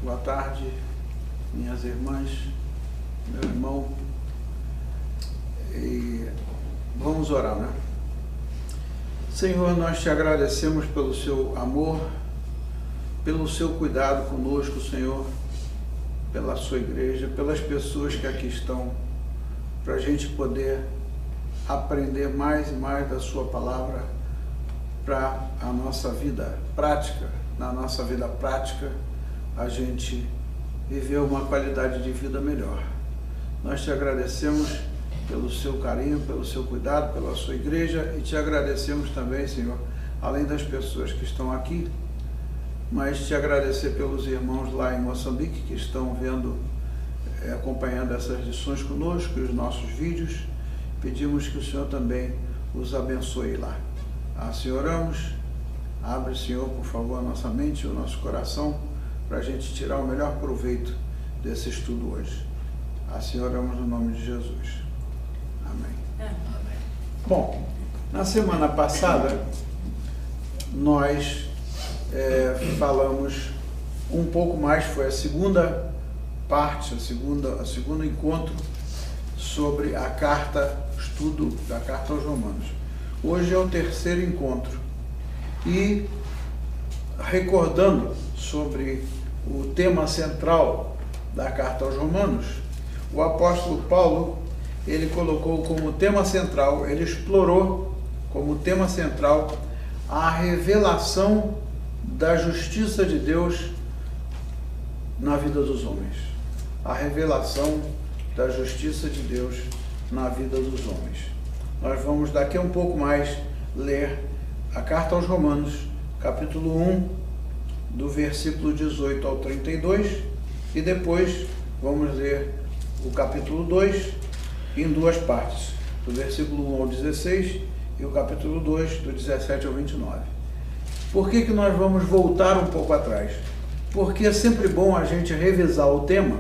Boa tarde, minhas irmãs, meu irmão. E vamos orar, né? Senhor, nós te agradecemos pelo seu amor, pelo seu cuidado conosco, Senhor, pela sua igreja, pelas pessoas que aqui estão, para a gente poder aprender mais e mais da sua palavra para a nossa vida prática. Na nossa vida prática, a gente viver uma qualidade de vida melhor. Nós te agradecemos pelo seu carinho, pelo seu cuidado, pela sua igreja, e te agradecemos também, Senhor, além das pessoas que estão aqui, mas te agradecer pelos irmãos lá em Moçambique que estão vendo, acompanhando essas lições conosco e os nossos vídeos. Pedimos que o Senhor também os abençoe lá. Assim oramos. Abre, Senhor, por favor, a nossa mente e o nosso coração para a gente tirar o melhor proveito desse estudo hoje. Assim oramos no nome de Jesus. Amém. Amém. Bom, na semana passada nós falamos um pouco mais, foi a segunda parte, o segundo encontro sobre a carta, estudo da carta aos Romanos. Hoje é o terceiro encontro. E recordando sobre o tema central da carta aos Romanos, o apóstolo Paulo, ele colocou como tema central, ele explorou como tema central a revelação da justiça de Deus na vida dos homens. A revelação da justiça de Deus na vida dos homens. Nós vamos daqui a um pouco mais ler a carta aos Romanos, capítulo 1, do versículo 18 ao 32, e depois vamos ler o capítulo 2 em duas partes, do versículo 1 ao 16 e o capítulo 2, do 17 ao 29. Por que nós vamos voltar um pouco atrás? Porque é sempre bom a gente revisar o tema,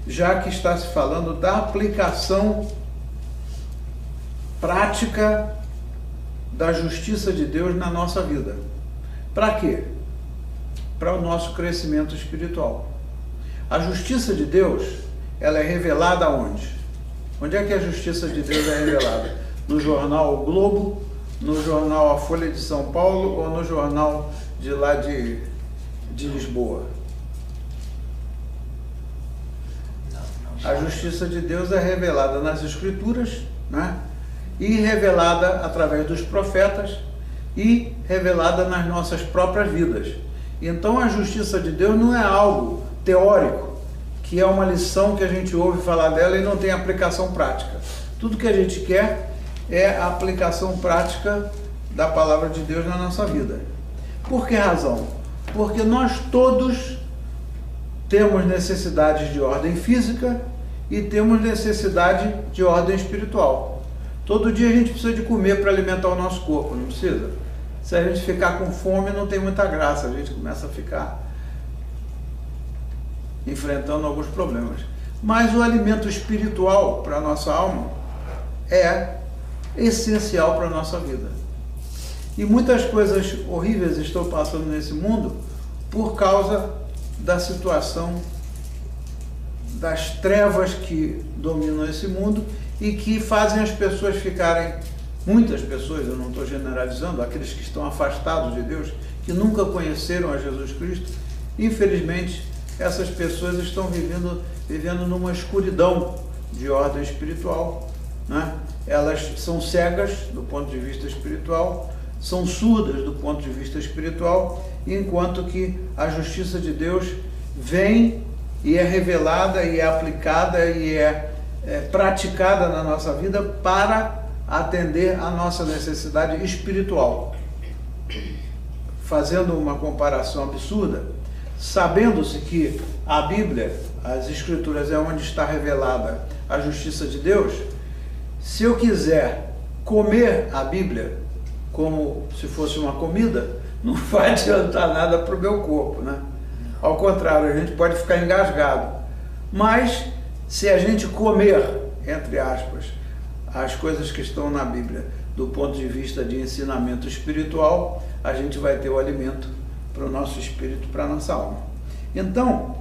já que está se falando da aplicação prática da justiça de Deus na nossa vida. Para quê? Para o nosso crescimento espiritual. A justiça de Deus, ela é revelada onde? Onde é que a justiça de Deus é revelada? No jornal O Globo, no jornal A Folha de São Paulo ou no jornal de lá de Lisboa? A justiça de Deus é revelada nas Escrituras, né? E revelada através dos profetas e revelada nas nossas próprias vidas. Então a justiça de Deus não é algo teórico, que é uma lição que a gente ouve falar dela e não tem aplicação prática. Tudo que a gente quer é a aplicação prática da palavra de Deus na nossa vida. Por que razão? Porque nós todos temos necessidades de ordem física e temos necessidade de ordem espiritual. Todo dia a gente precisa de comer para alimentar o nosso corpo, não precisa? Se a gente ficar com fome, não tem muita graça, a gente começa a ficar enfrentando alguns problemas. Mas o alimento espiritual para a nossa alma é essencial para a nossa vida. E muitas coisas horríveis estão passando nesse mundo por causa da situação das trevas que dominam esse mundo e que fazem as pessoas ficarem, muitas pessoas, eu não estou generalizando, aqueles que estão afastados de Deus, que nunca conheceram a Jesus Cristo, infelizmente, essas pessoas estão vivendo numa escuridão de ordem espiritual, né? Elas são cegas do ponto de vista espiritual, são surdas do ponto de vista espiritual, enquanto que a justiça de Deus vem e é revelada e é aplicada e é praticada na nossa vida para atender a nossa necessidade espiritual. Fazendo uma comparação absurda, sabendo-se que a Bíblia, as Escrituras, é onde está revelada a justiça de Deus, se eu quiser comer a Bíblia como se fosse uma comida, não vai adiantar nada para o meu corpo, né? Ao contrário, a gente pode ficar engasgado. Mas se a gente comer, entre aspas, as coisas que estão na Bíblia do ponto de vista de ensinamento espiritual, a gente vai ter o alimento para o nosso espírito, para a nossa alma. Então,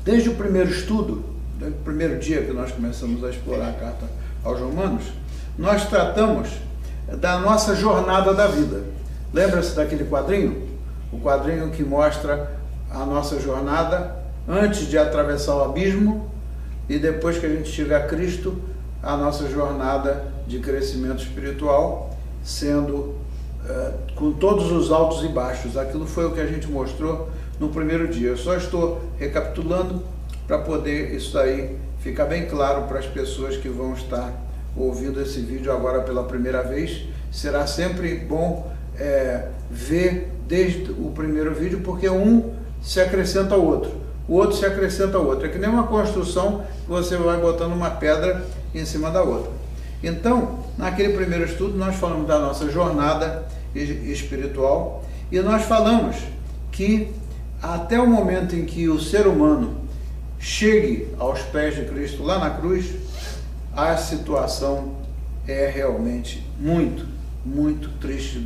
desde o primeiro estudo, do primeiro dia que nós começamos a explorar a carta aos Romanos, nós tratamos da nossa jornada da vida. Lembra-se daquele quadrinho? O quadrinho que mostra a nossa jornada antes de atravessar o abismo e depois que a gente chega a Cristo, a nossa jornada de crescimento espiritual, sendo com todos os altos e baixos. Aquilo foi o que a gente mostrou no primeiro dia. Eu só estou recapitulando para poder isso aí ficar bem claro para as pessoas que vão estar ouvindo esse vídeo agora pela primeira vez. Será sempre bom ver desde o primeiro vídeo, porque um se acrescenta ao outro, o outro se acrescenta ao outro. É que nem uma construção que você vai botando uma pedra em cima da outra. Então, naquele primeiro estudo, nós falamos da nossa jornada espiritual e nós falamos que até o momento em que o ser humano chegue aos pés de Cristo lá na cruz, a situação é realmente muito, muito triste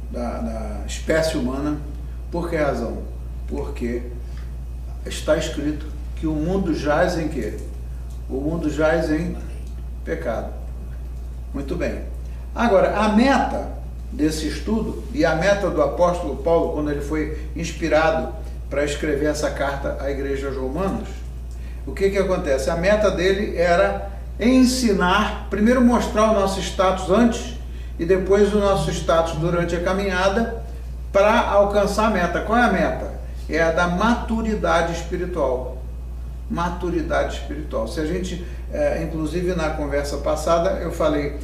da espécie humana. Por que razão? Porque está escrito que o mundo jaz em quê? O mundo jaz em pecado. Muito bem. Agora, a meta desse estudo e a meta do apóstolo Paulo, quando ele foi inspirado para escrever essa carta à igreja aos Romanos, o que acontece? A meta dele era ensinar, primeiro mostrar o nosso status antes e depois o nosso status durante a caminhada para alcançar a meta. Qual é a meta? É a da maturidade espiritual. Maturidade espiritual. Se a gente, inclusive na conversa passada, eu falei,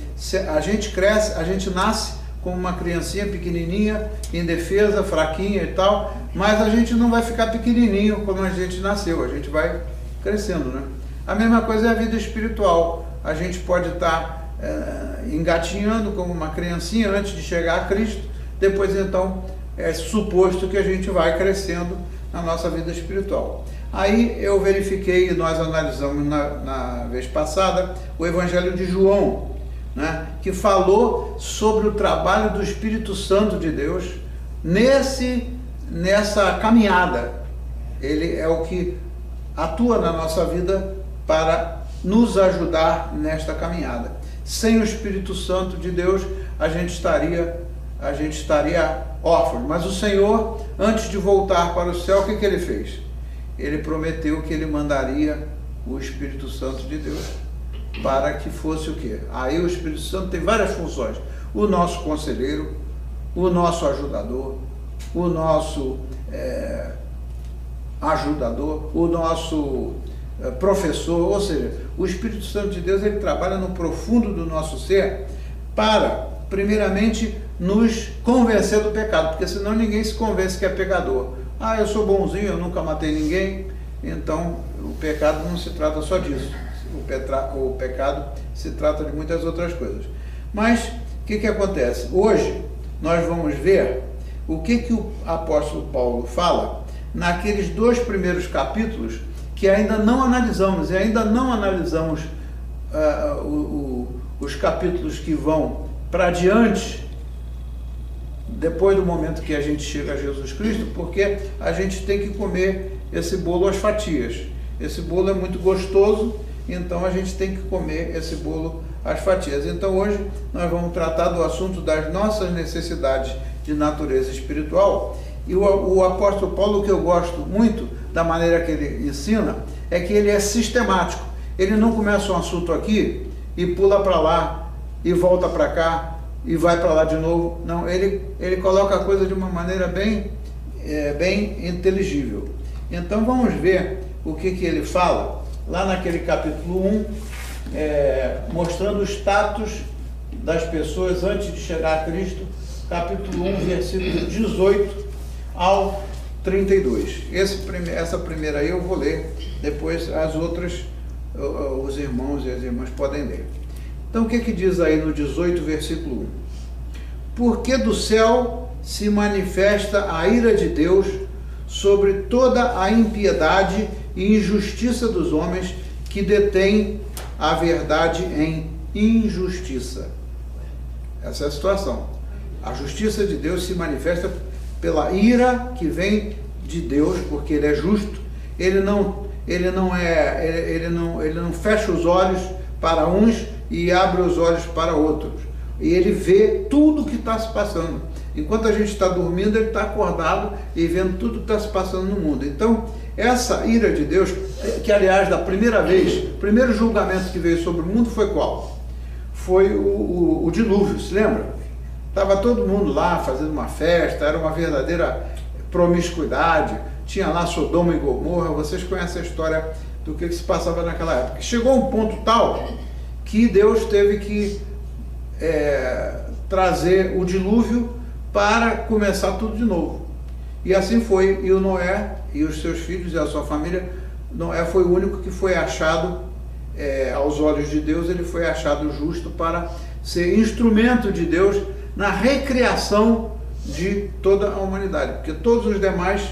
a gente cresce, a gente nasce como uma criancinha pequenininha, indefesa, fraquinha e tal, mas a gente não vai ficar pequenininho como a gente nasceu, a gente vai crescendo, né? A mesma coisa é a vida espiritual. A gente pode estar engatinhando como uma criancinha antes de chegar a Cristo, depois então é suposto que a gente vai crescendo na nossa vida espiritual. Aí eu verifiquei, e nós analisamos na vez passada, o Evangelho de João, né, que falou sobre o trabalho do Espírito Santo de Deus nessa caminhada. Ele é o que atua na nossa vida para nos ajudar nesta caminhada. Sem o Espírito Santo de Deus, a gente estaria órfão. Mas o Senhor, antes de voltar para o céu, o que ele fez? Ele prometeu que ele mandaria o Espírito Santo de Deus para que fosse o quê? Aí o Espírito Santo tem várias funções. O nosso conselheiro, o nosso ajudador, o nosso o nosso professor, ou seja, o Espírito Santo de Deus, ele trabalha no profundo do nosso ser para, primeiramente, nos convencer do pecado, porque senão ninguém se convence que é pecador. Ah, eu sou bonzinho, eu nunca matei ninguém. Então, o pecado não se trata só disso. O pecado se trata de muitas outras coisas. Mas, o que acontece? Hoje, nós vamos ver o que o apóstolo Paulo fala naqueles 2 primeiros capítulos que ainda não analisamos, e ainda não analisamos os capítulos que vão para diante, depois do momento que a gente chega a Jesus Cristo, porque a gente tem que comer esse bolo às fatias. Esse bolo é muito gostoso, então a gente tem que comer esse bolo às fatias. Então hoje nós vamos tratar do assunto das nossas necessidades de natureza espiritual. E o apóstolo Paulo, o que eu gosto muito da maneira que ele ensina, é que ele é sistemático. Ele não começa um assunto aqui e pula para lá e volta para cá e vai para lá de novo. Não, ele coloca a coisa de uma maneira bem inteligível. Então vamos ver o que ele fala lá naquele capítulo 1, mostrando o status das pessoas antes de chegar a Cristo, capítulo 1, versículo 18 ao 32. Essa primeira aí eu vou ler, depois as outras os irmãos e as irmãs podem ler. Então o que diz aí no 18, versículo 1? Porque do céu se manifesta a ira de Deus sobre toda a impiedade e injustiça dos homens que detêm a verdade em injustiça. Essa é a situação. A justiça de Deus se manifesta pela ira que vem de Deus, porque Ele é justo. Ele não fecha os olhos para uns e abre os olhos para outros. E Ele vê tudo o que está se passando. Enquanto a gente está dormindo, Ele está acordado e vendo tudo que está se passando no mundo. Então, essa ira de Deus, que aliás, da primeira vez, o primeiro julgamento que veio sobre o mundo foi qual? Foi o dilúvio, se lembra? Estava todo mundo lá fazendo uma festa, era uma verdadeira promiscuidade, tinha lá Sodoma e Gomorra, vocês conhecem a história do que se passava naquela época. Chegou um ponto tal que Deus teve que trazer o dilúvio para começar tudo de novo. E assim foi, e o Noé e os seus filhos e a sua família, Noé foi o único que foi achado, aos olhos de Deus, ele foi achado justo para ser instrumento de Deus na recriação de toda a humanidade, porque todos os demais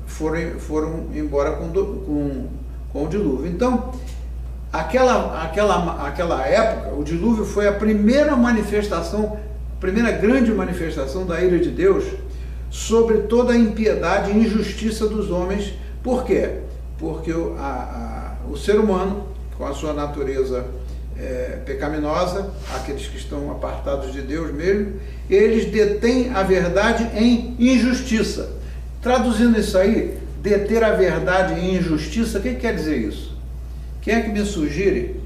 foram embora com o dilúvio. Então, aquela época, o dilúvio foi a primeira manifestação, a primeira grande manifestação da ira de Deus sobre toda a impiedade e injustiça dos homens. Por quê? Porque o ser humano, com a sua natureza pecaminosa, aqueles que estão apartados de Deus mesmo, eles detêm a verdade em injustiça. Traduzindo isso aí, deter a verdade em injustiça, o que quer dizer isso? Quem é que me sugere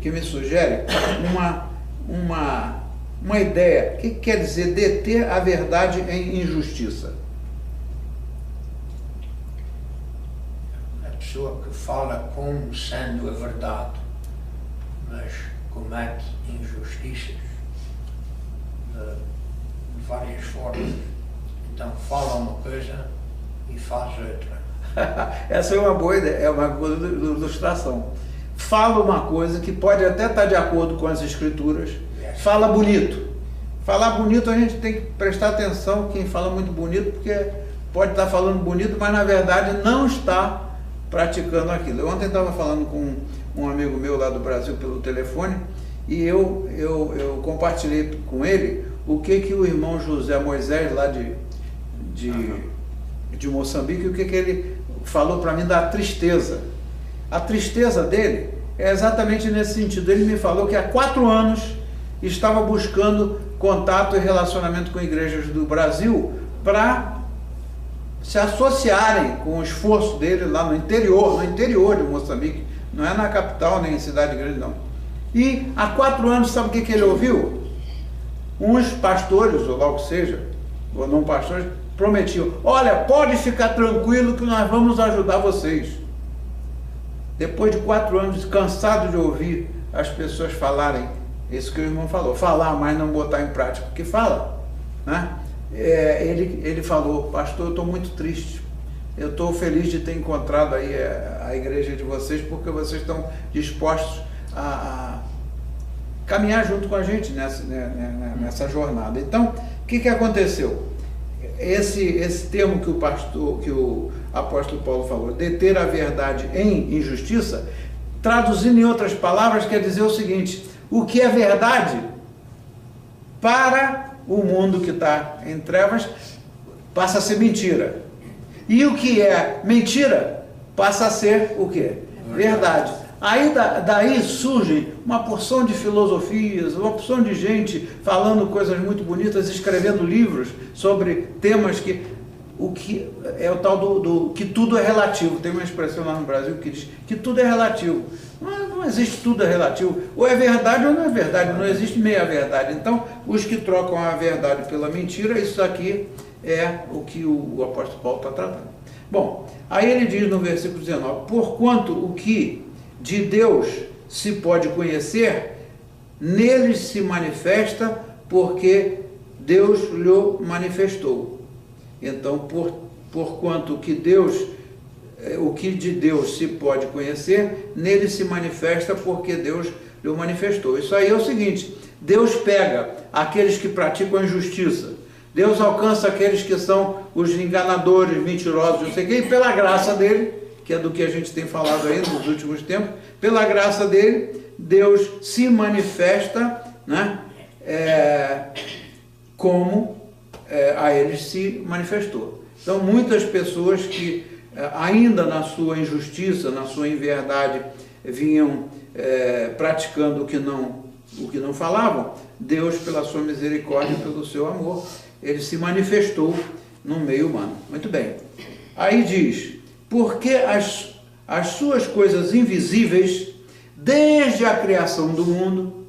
uma ideia? O que quer dizer deter a verdade em injustiça? A pessoa que fala como sendo a verdade, mas comete injustiças de várias formas. Então fala uma coisa e faz outra. Essa é uma boa ideia, é uma boa ilustração. Fala uma coisa que pode até estar de acordo com as escrituras, fala bonito. Falar bonito, a gente tem que prestar atenção quem fala muito bonito, porque pode estar falando bonito, mas na verdade não está praticando aquilo. Eu ontem estava falando com um amigo meu lá do Brasil pelo telefone, e eu compartilhei com ele o que o irmão José Moisés, lá de Moçambique, o que ele falou para mim da tristeza. A tristeza dele é exatamente nesse sentido. Ele me falou que há 4 anos estava buscando contato e relacionamento com igrejas do Brasil para se associarem com o esforço dele lá no interior de Moçambique, não é na capital nem em cidade grande não. E há 4 anos, sabe o que ele ouviu? Uns pastores, ou lá o que seja, ou não pastores, prometiam: olha, pode ficar tranquilo que nós vamos ajudar vocês. Depois de 4 anos, cansado de ouvir as pessoas falarem isso que o irmão falou, falar, mas não botar em prática, porque fala, né? Ele falou: pastor, eu estou muito triste, eu estou feliz de ter encontrado aí a igreja de vocês, porque vocês estão dispostos a caminhar junto com a gente nessa jornada. Então, o que aconteceu? Esse termo que o apóstolo Paulo falou, deter a verdade em injustiça, traduzindo em outras palavras, quer dizer o seguinte: o que é verdade para o mundo que está em trevas passa a ser mentira, e o que é mentira passa a ser o quê? Verdade. Aí daí surge uma porção de filosofias, uma porção de gente falando coisas muito bonitas, escrevendo livros sobre temas o que é o tal do que tudo é relativo. Tem uma expressão lá no Brasil que diz que tudo é relativo. Não existe tudo é relativo. Ou é verdade ou não é verdade, não existe meia verdade. Então, os que trocam a verdade pela mentira, isso aqui é o que o apóstolo Paulo está tratando. Bom, aí ele diz no versículo 19: porquanto o que de Deus se pode conhecer, neles se manifesta, porque Deus lhe manifestou. Então, porquanto o que de Deus se pode conhecer, nele se manifesta, porque Deus lhe manifestou. Isso aí é o seguinte: Deus pega aqueles que praticam a injustiça, Deus alcança aqueles que são os enganadores, mentirosos, não sei o quê, e pela graça dele, que é do que a gente tem falado aí nos últimos tempos, pela graça dele, Deus se manifesta, né, como a eles se manifestou. Então, muitas pessoas que ainda na sua injustiça, na sua inverdade, vinham praticando o que não falavam, Deus, pela sua misericórdia, pelo seu amor, ele se manifestou no meio humano. Muito bem. Aí diz, porque as suas coisas invisíveis, desde a criação do mundo,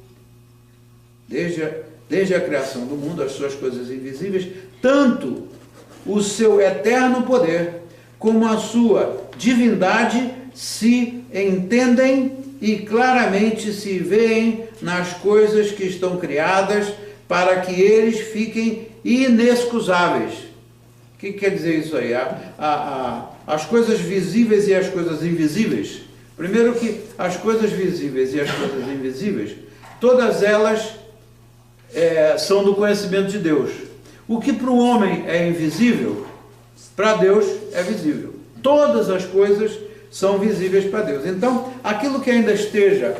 desde a criação do mundo, as suas coisas invisíveis, tanto o seu eterno poder, como a sua divindade, se entendem e claramente se veem nas coisas que estão criadas, para que eles fiquem inexcusáveis. O que quer dizer isso aí? As coisas visíveis e as coisas invisíveis. Primeiro que as coisas visíveis e as coisas invisíveis, todas elas são do conhecimento de Deus. O que para o homem é invisível, para Deus é visível. Todas as coisas são visíveis para Deus. Então, aquilo que ainda esteja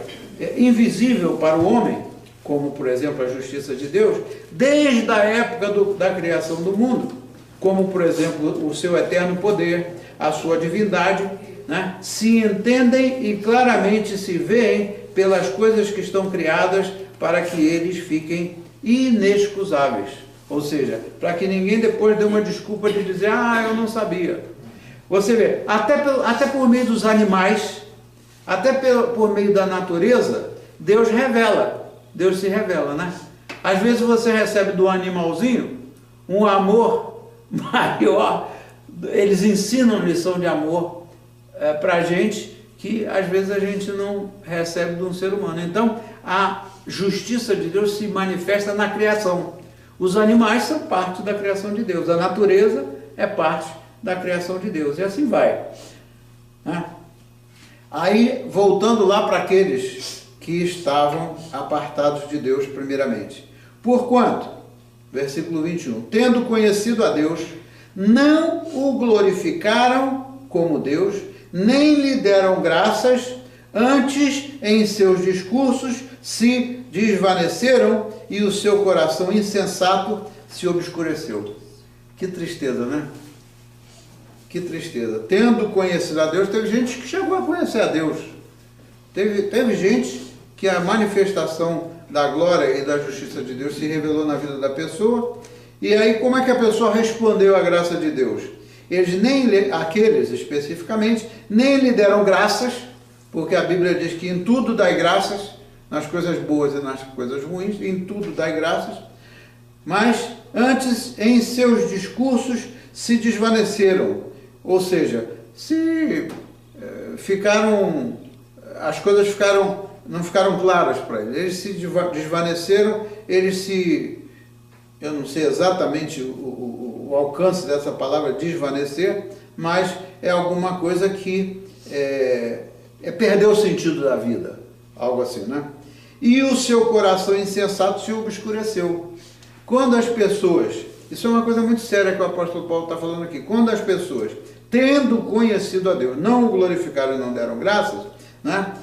invisível para o homem, como por exemplo a justiça de Deus, desde a época da criação do mundo, como por exemplo o seu eterno poder, a sua divindade, né, se entendem e claramente se veem pelas coisas que estão criadas, para que eles fiquem inexcusáveis. Ou seja, para que ninguém depois dê uma desculpa de dizer, eu não sabia. Você vê, até por meio dos animais, até por meio da natureza, Deus se revela, né? Às vezes você recebe do animalzinho um amor maior, eles ensinam lição de amor para a gente, que às vezes a gente não recebe de um ser humano. Então, a justiça de Deus se manifesta na criação. Os animais são parte da criação de Deus, a natureza é parte da criação de Deus, e assim vai. Aí, voltando lá para aqueles que estavam apartados de Deus primeiramente. Porquanto, versículo 21, tendo conhecido a Deus, não o glorificaram como Deus, nem lhe deram graças, antes em seus discursos se desvaneceram e o seu coração insensato se obscureceu. Que tristeza, né? Que tristeza. Tendo conhecido a Deus, teve gente que chegou a conhecer a Deus. Teve gente que a manifestação da glória e da justiça de Deus se revelou na vida da pessoa. E aí, como é que a pessoa respondeu à graça de Deus? Aqueles especificamente, nem lhe deram graças, porque a Bíblia diz que em tudo dai graças, nas coisas boas e nas coisas ruins, em tudo dai graças, mas antes em seus discursos se desvaneceram, ou seja, as coisas não ficaram claras para eles, eles se desvaneceram, eu não sei exatamente o alcance dessa palavra desvanecer, mas é alguma coisa que perdeu o sentido da vida, algo assim, né? E o seu coração insensato se obscureceu. Quando as pessoas, isso é uma coisa muito séria que o apóstolo Paulo está falando aqui, quando as pessoas, tendo conhecido a Deus, não o glorificaram e não deram graças, né?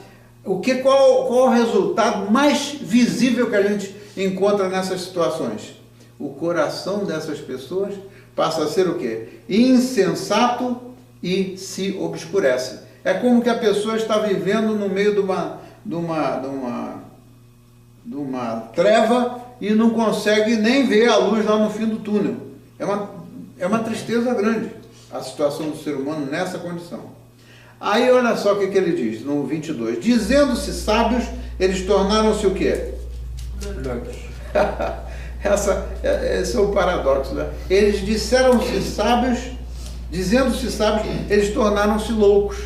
Qual o resultado mais visível que a gente encontra nessas situações? O coração dessas pessoas passa a ser o quê? Insensato e se obscurece. É como que a pessoa está vivendo no meio de uma treva e não consegue nem ver a luz lá no fim do túnel. É uma tristeza grande a situação do ser humano nessa condição. Aí olha só o que ele diz no 22. Dizendo-se sábios, eles tornaram-se o quê? Loucos. Esse é o paradoxo, né? Eles disseram-se sábios, dizendo-se sábios, eles tornaram-se loucos.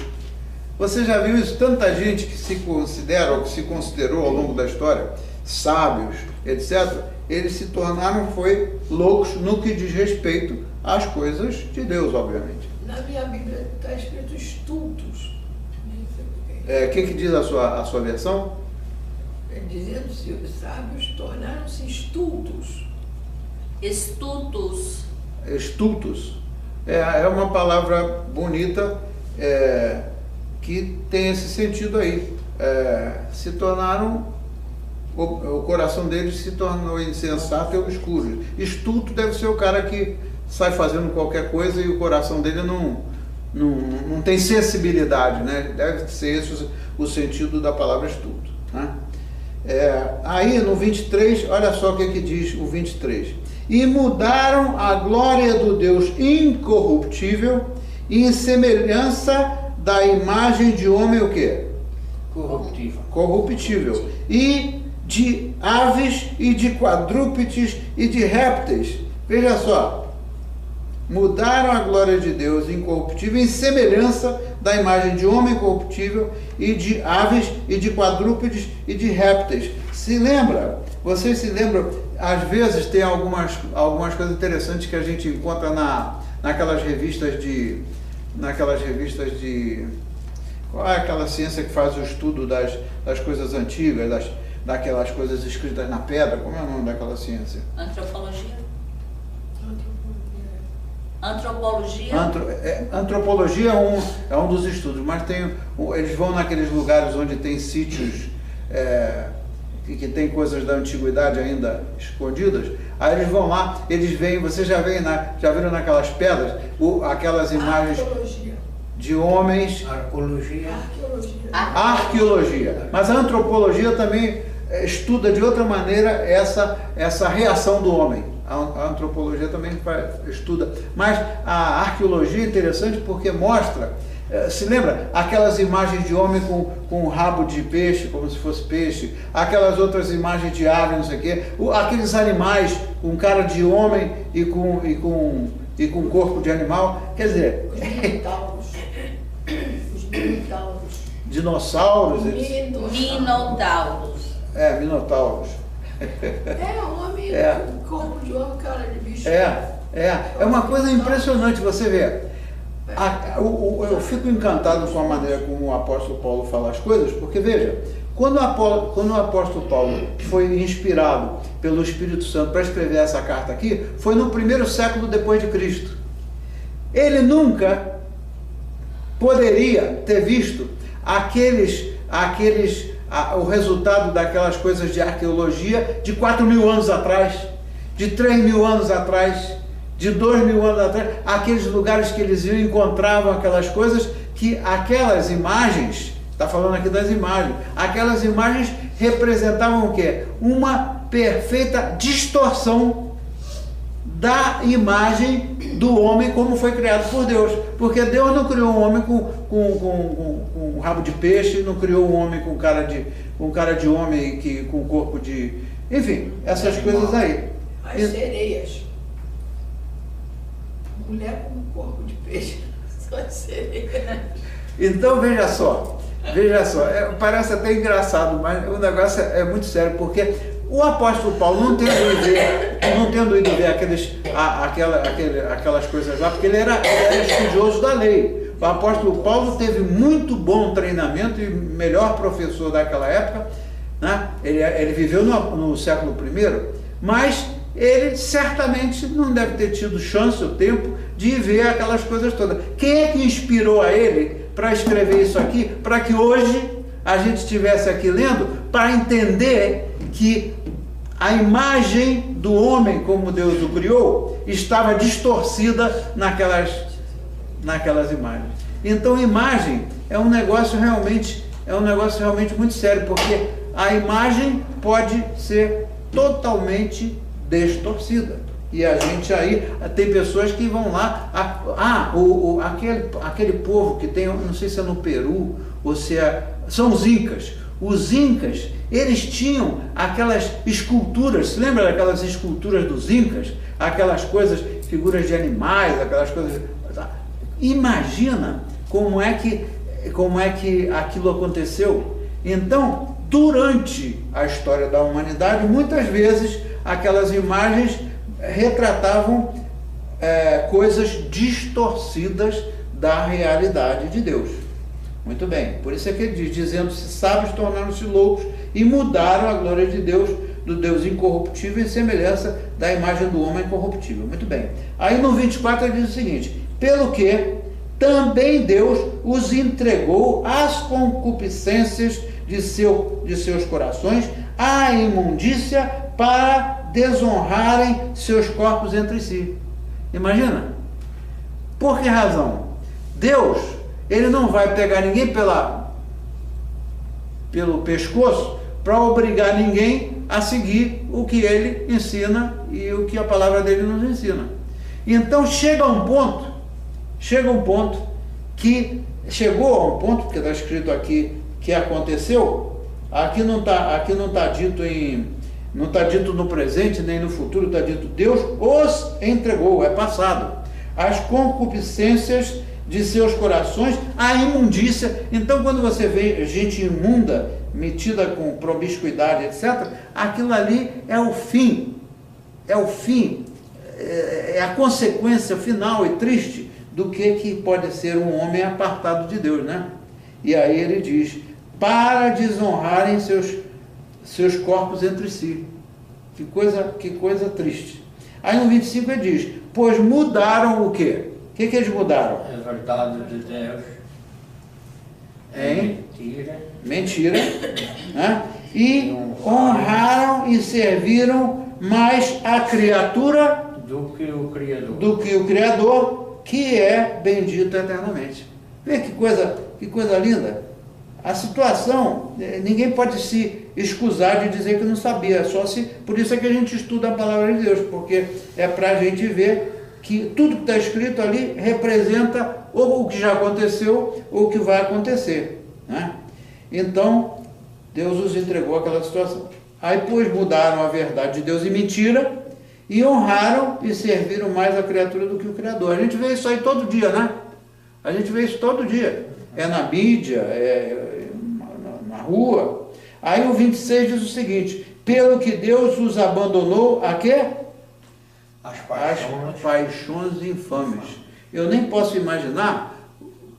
Você já viu isso? Tanta gente que se considera, ou que se considerou ao longo da história, sábios, etc., eles se tornaram, loucos no que diz respeito às coisas de Deus, obviamente. Na minha Bíblia está escrito estultos. O que diz a sua versão? Dizendo-se os sábios, tornaram-se estultos. Estultos. Estultos. É uma palavra bonita, que tem esse sentido aí. Se tornaram o coração deles se tornou insensato e obscuro. Estulto deve ser o cara que sai fazendo qualquer coisa e o coração dele não tem sensibilidade, né? Deve ser esse o sentido da palavra estulto, né? Aí no 23, olha só o que diz o 23. E mudaram a glória do Deus incorruptível em semelhança da imagem de homem o quê? Corruptível. E de aves e de quadrúpedes e de répteis. Veja só. Mudaram a glória de Deus incorruptível em semelhança da imagem de homem corruptível e de aves e de quadrúpedes e de répteis. Se lembra? Vocês se lembram? Às vezes tem algumas coisas interessantes que a gente encontra naquelas revistas de... Qual é aquela ciência que faz o estudo das coisas antigas, daquelas coisas escritas na pedra? Como é o nome daquela ciência? Antropologia. Antropologia? Antropologia é um dos estudos, mas eles vão naqueles lugares onde tem sítios que tem coisas da antiguidade ainda escondidas. Aí eles vão lá, eles veem, vocês já viram naquelas pedras, aquelas imagens de homens... Arqueologia. Mas a antropologia também estuda de outra maneira essa reação do homem. A antropologia também estuda. Mas a arqueologia é interessante porque mostra, se lembra? Aquelas imagens de homem com rabo de peixe, como se fosse peixe, aquelas outras imagens de ave, não sei o quê, aqueles animais com cara de homem e com corpo de animal, quer dizer... Os minotauros. Dinossauros? Minotauros. Minotauros. Homem com corpo de homem, cara de bicho. É uma coisa impressionante, você vê. Eu fico encantado com a maneira como o apóstolo Paulo fala as coisas, porque veja, quando o apóstolo Paulo foi inspirado pelo Espírito Santo para escrever essa carta aqui, foi no 1º século depois de Cristo. Ele nunca poderia ter visto o resultado daquelas coisas de arqueologia de 4.000 anos atrás, de 3.000 anos atrás, de 2.000 anos atrás, aqueles lugares que eles iam e encontravam aquelas coisas que aquelas imagens, está falando aqui das imagens, aquelas imagens representavam o quê? Uma perfeita distorção da imagem do homem como foi criado por Deus. Porque Deus não criou um homem com rabo de peixe, não criou um homem com cara de homem, com corpo de... Enfim, essas coisas aí. As sereias. Mulher com corpo de peixe. São as sereias. Então veja só, parece até engraçado, mas o negócio é muito sério, porque o apóstolo Paulo, não tendo ido ver aquelas coisas lá, porque ele era estudioso da lei. O apóstolo Paulo teve muito bom treinamento e melhor professor daquela época, né? Ele viveu no século I, mas ele certamente não deve ter tido chance ou tempo de ver aquelas coisas todas. Quem é que inspirou a ele para escrever isso aqui, para que hoje a gente estivesse aqui lendo, para entender que a imagem do homem, como Deus o criou, estava distorcida naquelas imagens. Então, imagem é um negócio realmente muito sério, porque a imagem pode ser totalmente distorcida. E a gente aí, tem pessoas que vão lá, aquele povo que tem, não sei se é no Peru, ou se são os Incas. Os Incas, eles tinham aquelas esculturas, se lembra daquelas esculturas dos Incas? Aquelas coisas, figuras de animais, aquelas coisas... Imagina como é que aquilo aconteceu. Então, durante a história da humanidade, muitas vezes aquelas imagens retratavam coisas distorcidas da realidade de Deus. Muito bem, por isso é que ele diz, dizendo-se sábios, tornaram-se loucos e mudaram a glória de Deus, do Deus incorruptível, em semelhança da imagem do homem corruptível. Muito bem. Aí no 24 ele diz o seguinte: pelo que também Deus os entregou às concupiscências de seus corações, à imundícia para desonrarem seus corpos entre si. Imagina? Por que razão? Deus, ele não vai pegar ninguém pelo pescoço para obrigar ninguém a seguir o que ele ensina e o que a palavra dele nos ensina. Então chegou a um ponto, porque está escrito aqui que aconteceu, aqui não está dito no presente nem no futuro, está dito Deus os entregou, é passado, as concupiscências de seus corações, a imundícia. Então quando você vê gente imunda, metida com promiscuidade, etc., aquilo ali é o fim, é a consequência final e triste do que pode ser um homem apartado de Deus, né? E aí ele diz, para desonrarem seus corpos entre si. Que coisa triste. Aí no 25 ele diz, pois mudaram o quê? O que eles mudaram? A verdade de Deus. Mentira. Né? E honraram e serviram mais a criatura do que o Criador, que é bendito eternamente. Vê que coisa linda. A situação, ninguém pode se escusar de dizer que não sabia, por isso é que a gente estuda a palavra de Deus, porque é para a gente ver que tudo que está escrito ali representa ou o que já aconteceu ou o que vai acontecer, né? Então, Deus os entregou aquela situação. Aí, pois, mudaram a verdade de Deus em mentira e honraram e serviram mais a criatura do que o Criador. A gente vê isso aí todo dia, né? A gente vê isso todo dia. É na mídia, é na rua. Aí o 26 diz o seguinte, pelo que Deus os abandonou, a quê? As paixões infames. Eu nem posso imaginar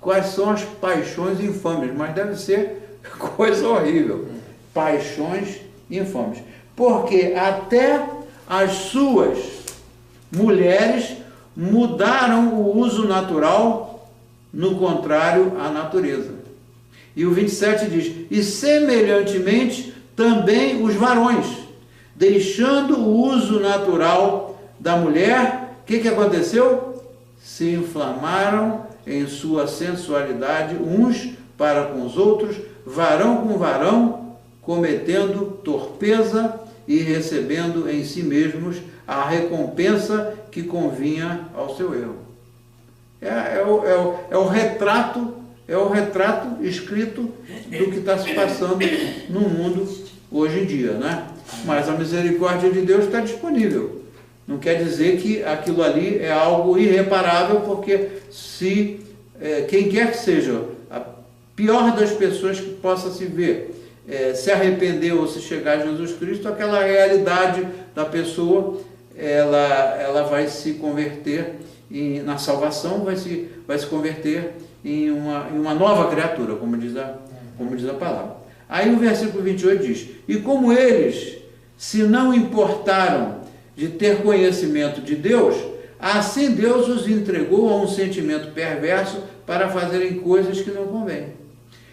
quais são as paixões infames, mas deve ser coisa horrível. Paixões infames. Porque até as suas mulheres mudaram o uso natural, no contrário à natureza. E o 27 diz, e semelhantemente também os varões, deixando o uso natural da mulher, o que aconteceu? Se inflamaram em sua sensualidade uns para com os outros, varão com varão, cometendo torpeza e recebendo em que a recompensa que convinha ao seu erro. É o retrato escrito do que está se passando no mundo hoje em dia, né? Mas a misericórdia de Deus está disponível. Não quer dizer que aquilo ali é algo irreparável, porque se quem quer que seja a pior das pessoas que possa se ver, se arrepender ou se chegar a Jesus Cristo, aquela realidade da pessoa, ela vai se converter na salvação, vai se converter em uma nova criatura, como diz a palavra. Aí o versículo 28 diz, e como eles se não importaram de ter conhecimento de Deus, assim Deus os entregou a um sentimento perverso para fazerem coisas que não convêm,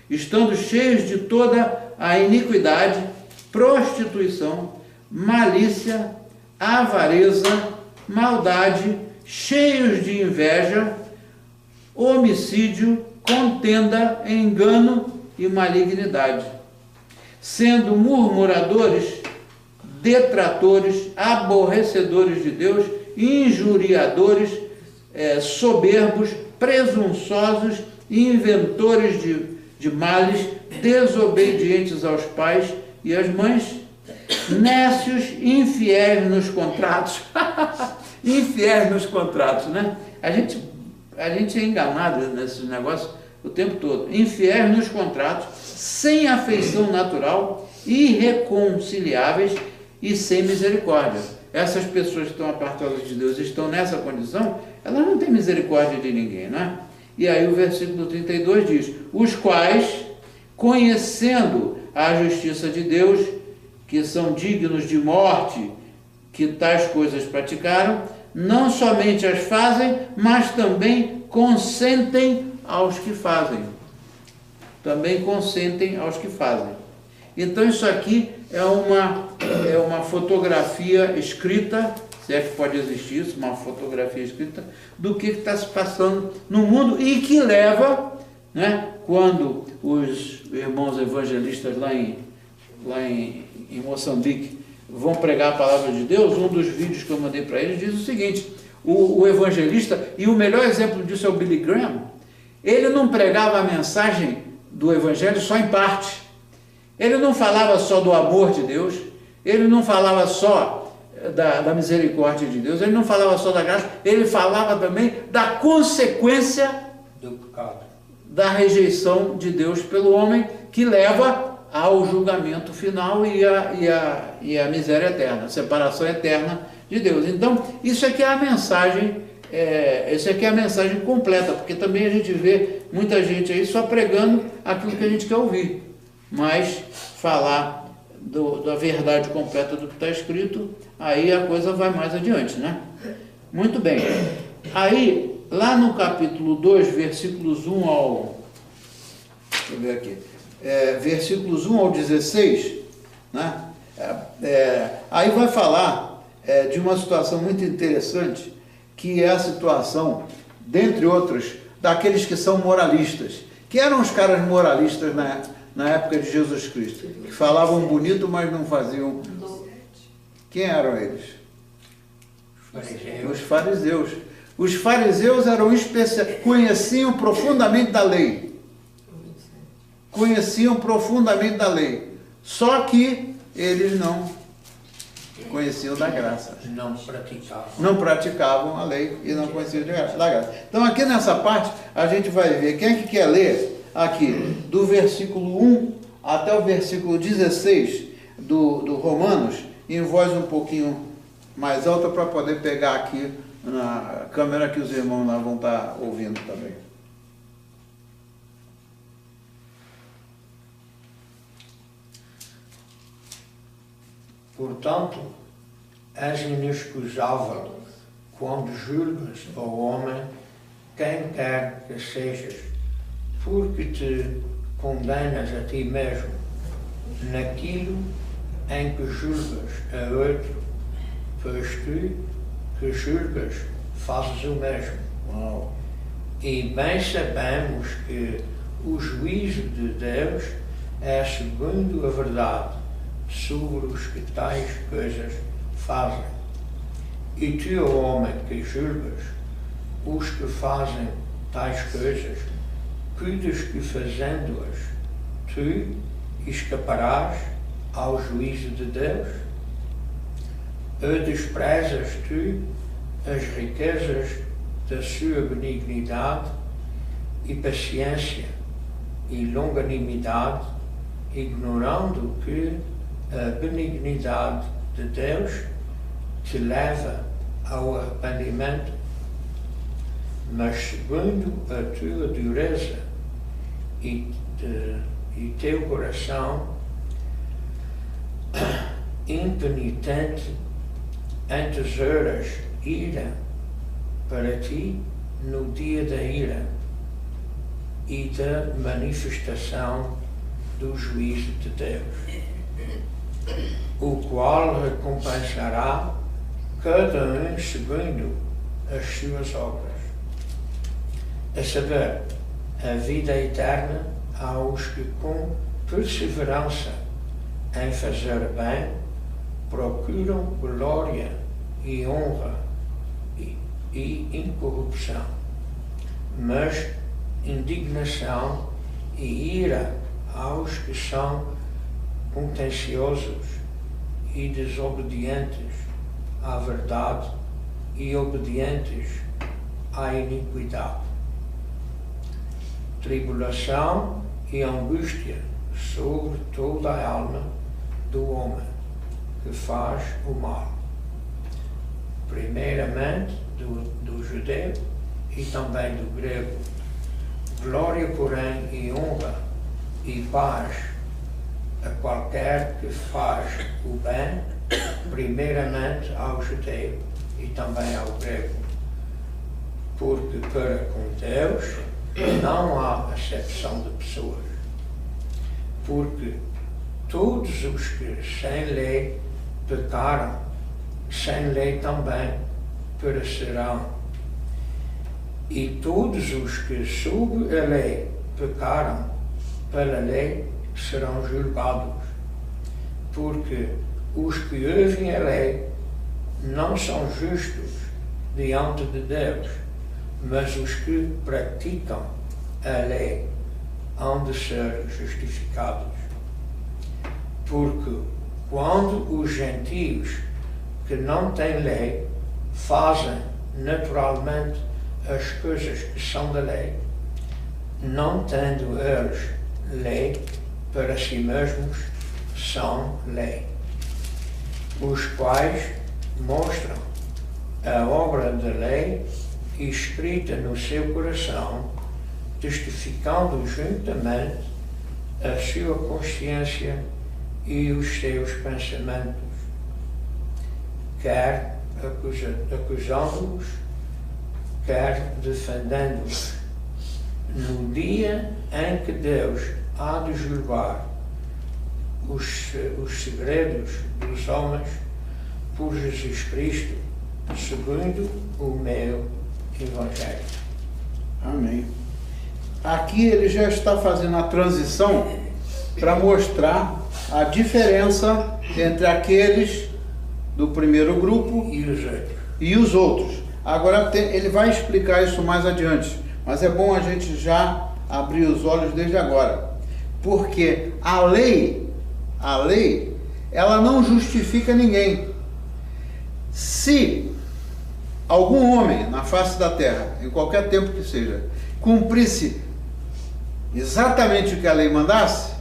estando cheios de toda a iniquidade, prostituição, malícia, avareza, maldade, cheios de inveja, homicídio, contenda, engano e malignidade, sendo murmuradores, detratores, aborrecedores de Deus, injuriadores, soberbos, presunçosos, inventores de males, desobedientes aos pais e às mães, nécios, infiéis nos contratos. Infiéis nos contratos, né? A gente é enganado nesses negócios o tempo todo. Infiéis nos contratos, sem afeição natural, irreconciliáveis e sem misericórdia. Essas pessoas que estão apartadas de Deus estão nessa condição, elas não têm misericórdia de ninguém, né? E aí o versículo 32 diz, os quais, conhecendo a justiça de Deus, que são dignos de morte, que tais coisas praticaram, não somente as fazem, mas também consentem aos que fazem. Também consentem aos que fazem. Então isso aqui é uma fotografia escrita, se é que pode existir isso, uma fotografia escrita, do que está se passando no mundo e que leva, né, quando os irmãos evangelistas lá em Moçambique vão pregar a palavra de Deus, um dos vídeos que eu mandei para eles diz o seguinte: o evangelista, e o melhor exemplo disso é o Billy Graham, ele não pregava a mensagem do evangelho só em parte, ele não falava só do amor de Deus, ele não falava só da misericórdia de Deus, ele não falava só da graça, ele falava também da consequência do pecado, da rejeição de Deus pelo homem, que leva ao julgamento final e a miséria eterna, a separação eterna de Deus. Então, isso aqui é a mensagem, isso aqui é a mensagem completa, porque também a gente vê muita gente aí só pregando aquilo que a gente quer ouvir, mas falar da verdade completa do que está escrito, aí a coisa vai mais adiante, né? Muito bem. Aí, lá no capítulo 2, versículos 1 ao... Deixa eu ver aqui. Versículos 1 ao 16, né? Aí vai falar de uma situação muito interessante, que é a situação, dentre outros, daqueles que são moralistas, que eram os caras moralistas na época de Jesus Cristo, que falavam bonito, mas não faziam. Quem eram eles? Os fariseus. Os fariseus eram conheciam profundamente da lei. Conheciam profundamente da lei. Só que eles não conheciam da graça. Não praticavam a lei e não conheciam da graça. Então aqui nessa parte a gente vai ver. Quem é que quer ler aqui do versículo 1 até o versículo 16 do Romanos, em voz um pouquinho mais alta, para poder pegar aqui na câmera que os irmãos lá vão estar ouvindo também. Portanto, és inexcusável quando julgas ao homem quem quer que sejas, porque te condenas a ti mesmo naquilo em que julgas a outro, pois tu que julgas fazes o mesmo. Uau. E bem sabemos que o juízo de Deus é segundo a verdade sobre os que tais coisas fazem. E tu, ó homem, que julgas os que fazem tais coisas, cuidas que fazendo-as tu escaparás ao juízo de Deus? Ou desprezas tu as riquezas da sua benignidade e paciência e longanimidade, ignorando que a benignidade de Deus te leva ao arrependimento? Mas segundo a tua dureza e teu coração impenitente entesouras ira para ti no dia da ira e da manifestação do juízo de Deus, o qual recompensará cada um segundo as suas obras, a saber, a vida eterna aos que com perseverança em fazer bem procuram glória e honra e incorrupção, mas indignação e ira aos que são contenciosos e desobedientes à verdade e obedientes à iniquidade, tribulação e angústia sobre toda a alma do homem que faz o mal, primeiramente do judeu e também do grego. Glória, porém, e honra e paz a qualquer que faz o bem, primeiramente ao judeu e também ao grego, porque para com Deus não há acepção de pessoas, porque todos os que sem lei pecaram, sem lei também perecerão. E todos os que sob a lei pecaram, pela lei serão julgados. Porque os que ouvem a lei não são justos diante de Deus, mas os que praticam a lei hão de ser justificados. Porque quando os gentios que não têm lei fazem naturalmente as coisas que são da lei, não tendo eles lei para si mesmos, são lei, os quais mostram a obra da lei escrita no seu coração, testificando juntamente a sua consciência e os seus pensamentos, quer acusando-os, quer defendendo-os, no dia em que Deus há de julgar os segredos dos homens por Jesus Cristo, segundo o meu Evangelho. Amém. Aqui ele já está fazendo a transição para mostrar a diferença entre aqueles do primeiro grupo e os outros. Agora ele vai explicar isso mais adiante, mas é bom a gente já abrir os olhos desde agora, porque a lei, ela não justifica ninguém. Se algum homem na face da terra, em qualquer tempo que seja, cumprisse exatamente o que a lei mandasse,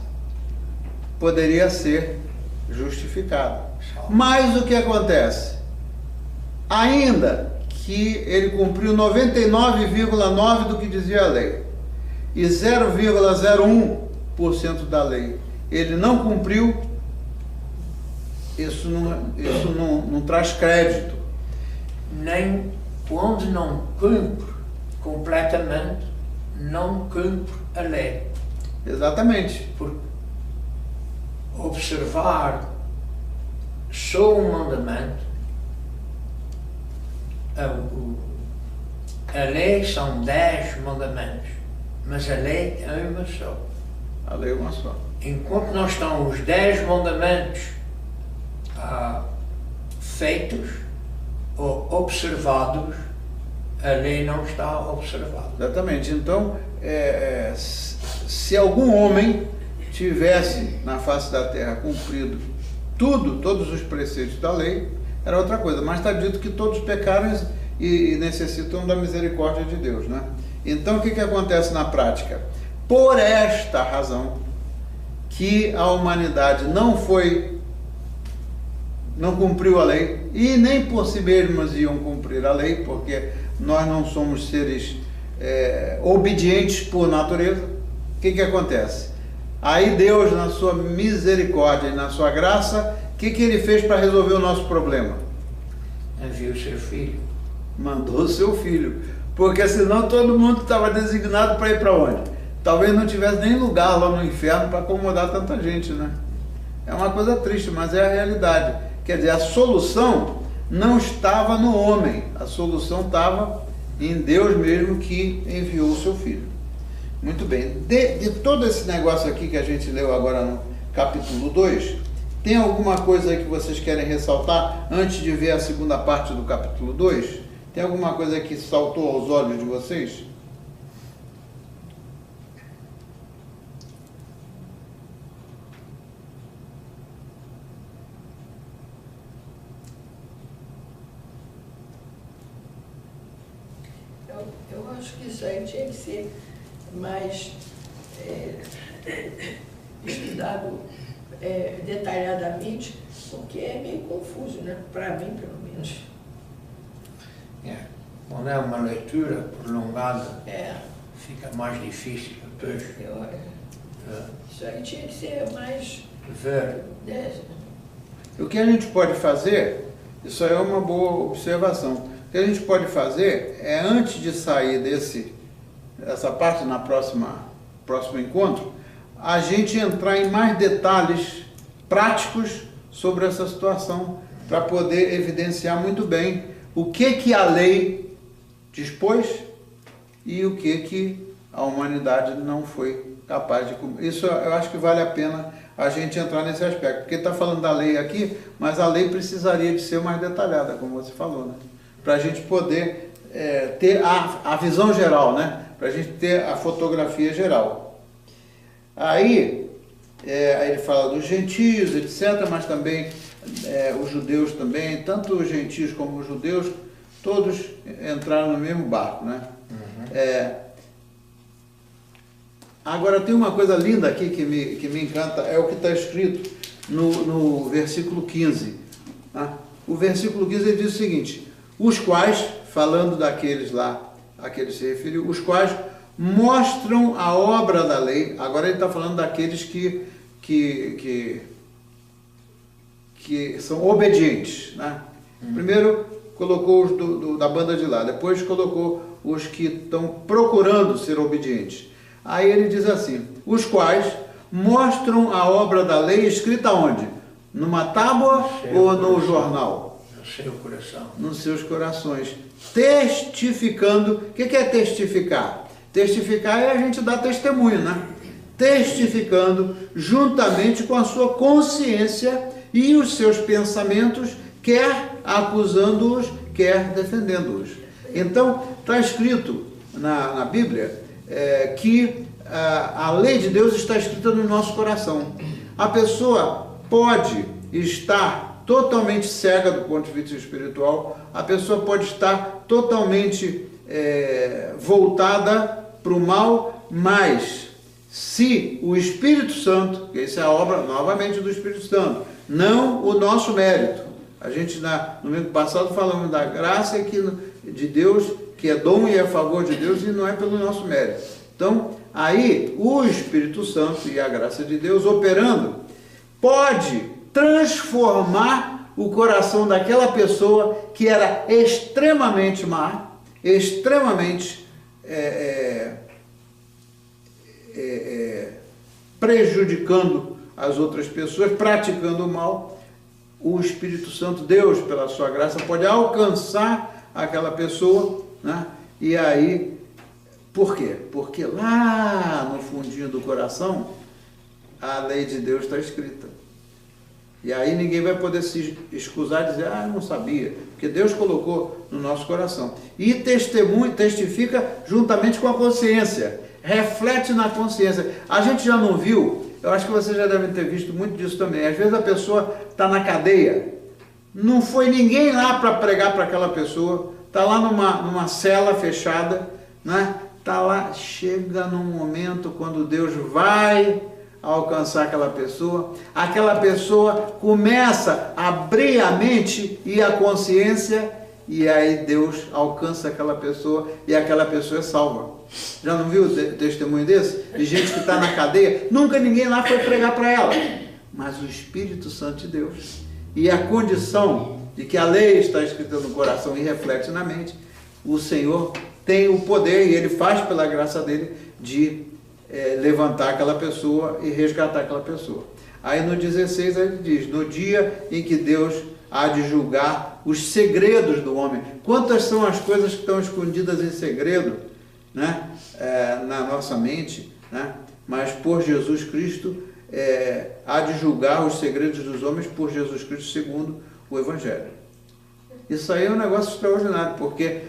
poderia ser justificado. Mas o que acontece? Ainda que ele cumpriu 99,9% do que dizia a lei e 0,01% da lei ele não cumpriu, isso não traz crédito. Nem quando não cumpre completamente, não cumpre a lei. Exatamente. Por observar só um mandamento, a lei são 10 mandamentos, mas a lei é uma só. A lei é uma só. Enquanto não estão os 10 mandamentos feitos ou observados, a lei não está observada. Exatamente. Então, se algum homem tivesse na face da terra cumprido todos os preceitos da lei, era outra coisa. Mas está dito que todos pecaram e necessitam da misericórdia de Deus, né? Então, o que acontece na prática? Por esta razão que a humanidade não cumpriu a lei, e nem por si mesmos iam cumprir a lei, porque nós não somos seres obedientes por natureza. O que acontece? Aí Deus, na sua misericórdia e na sua graça, o que ele fez para resolver o nosso problema? Enviou seu filho. Mandou o seu filho, porque senão todo mundo estava designado para ir para onde? Talvez não tivesse nem lugar lá no inferno para acomodar tanta gente, né? É uma coisa triste, mas é a realidade. Quer dizer, a solução não estava no homem, a solução estava em Deus mesmo, que enviou o seu filho. Muito bem, de todo esse negócio aqui que a gente leu agora no capítulo 2, tem alguma coisa aí que vocês querem ressaltar antes de ver a segunda parte do capítulo 2? Tem alguma coisa que saltou aos olhos de vocês? Eu acho que isso aí tinha que ser mais estudado detalhadamente, porque é meio confuso, né? Para mim, pelo menos. Quando é uma leitura prolongada, É. fica mais difícil depois Isso aí tinha que ser mais... ver. O que a gente pode fazer, isso aí é uma boa observação, o que a gente pode fazer é, antes de sair dessa parte, próximo encontro, a gente entrar em mais detalhes práticos sobre essa situação, para poder evidenciar muito bem o que a lei dispôs e o que a humanidade não foi capaz de cumprir. Isso eu acho que vale a pena a gente entrar nesse aspecto, porque está falando da lei aqui, mas a lei precisaria de ser mais detalhada, como você falou, né? Para a gente poder ter a visão geral, né? Para a gente ter a fotografia geral. Aí ele fala dos gentios, etc., mas também os judeus também, tanto os gentios como os judeus, todos entraram no mesmo barco, né? Agora tem uma coisa linda aqui que me encanta, é o que está escrito no versículo 15. Tá? O versículo 15 ele diz o seguinte: os quais, falando daqueles lá, a que ele se referiu, os quais mostram a obra da lei. Agora ele está falando daqueles que são obedientes. Né? Primeiro colocou os da banda de lá, depois colocou os que estão procurando ser obedientes. Aí ele diz assim: os quais mostram a obra da lei escrita onde? Numa tábua ou no jornal? No seu coração. Nos seus corações. Testificando. O que é testificar? Testificar é a gente dar testemunho, né? Testificando juntamente com a sua consciência e os seus pensamentos, quer acusando-os, quer defendendo-os. Então, está escrito na Bíblia que a lei de Deus está escrita no nosso coração. A pessoa pode estar totalmente cega do ponto de vista espiritual, a pessoa pode estar totalmente voltada para o mal, mas se o Espírito Santo, que essa é a obra novamente do Espírito Santo, não o nosso mérito. A gente no domingo passado falamos da graça de Deus, que é dom e é favor de Deus e não é pelo nosso mérito. Então, aí o Espírito Santo e a graça de Deus operando pode transformar o coração daquela pessoa que era extremamente má, extremamente prejudicando as outras pessoas, praticando o mal. O Espírito Santo, Deus, pela sua graça, pode alcançar aquela pessoa, né? E aí, por quê? Porque lá no fundinho do coração, a lei de Deus está escrita. E aí ninguém vai poder se excusar e dizer: eu não sabia, porque Deus colocou no nosso coração. E testifica juntamente com a consciência, reflete na consciência. A gente já não viu, eu acho que vocês já devem ter visto muito disso também. Às vezes a pessoa está na cadeia, não foi ninguém lá para pregar para aquela pessoa, está lá numa cela fechada, né? Está lá, chega num momento quando Deus vai alcançar aquela pessoa começa a abrir a mente e a consciência, e aí Deus alcança aquela pessoa e aquela pessoa é salva. Já não viu testemunho desse? De gente que está na cadeia, nunca ninguém lá foi pregar para ela, mas o Espírito Santo de Deus, e a condição de que a lei está escrita no coração e reflete na mente, o Senhor tem o poder, e Ele faz pela graça dele, de levantar aquela pessoa e resgatar aquela pessoa. Aí no 16 ele diz: no dia em que Deus há de julgar os segredos do homem. Quantas são as coisas que estão escondidas em segredo, né? Na nossa mente, né? Mas por Jesus Cristo há de julgar os segredos dos homens por Jesus Cristo segundo o Evangelho. Isso aí é um negócio extraordinário, porque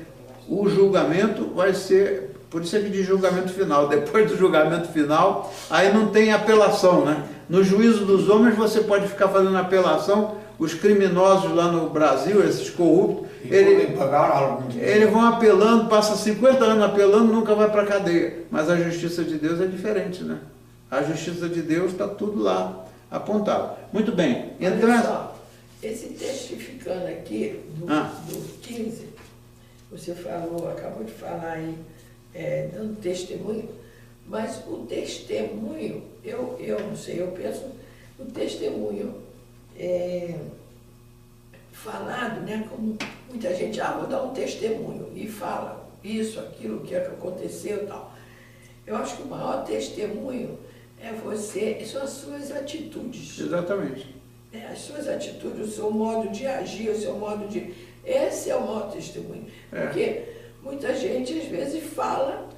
o julgamento vai ser, por isso é que diz julgamento final. Depois do julgamento final, aí não tem apelação, né? No juízo dos homens você pode ficar fazendo apelação. Os criminosos lá no Brasil, esses corruptos, eles vão apelando, passa 50 anos apelando, nunca vai para a cadeia. Mas a justiça de Deus é diferente, né? A justiça de Deus está tudo lá apontado. Muito bem. Então, esse testificando aqui, do 15, você falou, acabou de falar aí, dando testemunho, mas o testemunho, eu não sei, eu penso, o testemunho falado, né, como muita gente, vou dar um testemunho, e fala isso, aquilo, o que é que aconteceu e tal. Eu acho que o maior testemunho São as suas atitudes. Exatamente. As suas atitudes, o seu modo de agir, o seu modo de... Esse é o maior testemunho. Porque muita gente, às vezes, fala,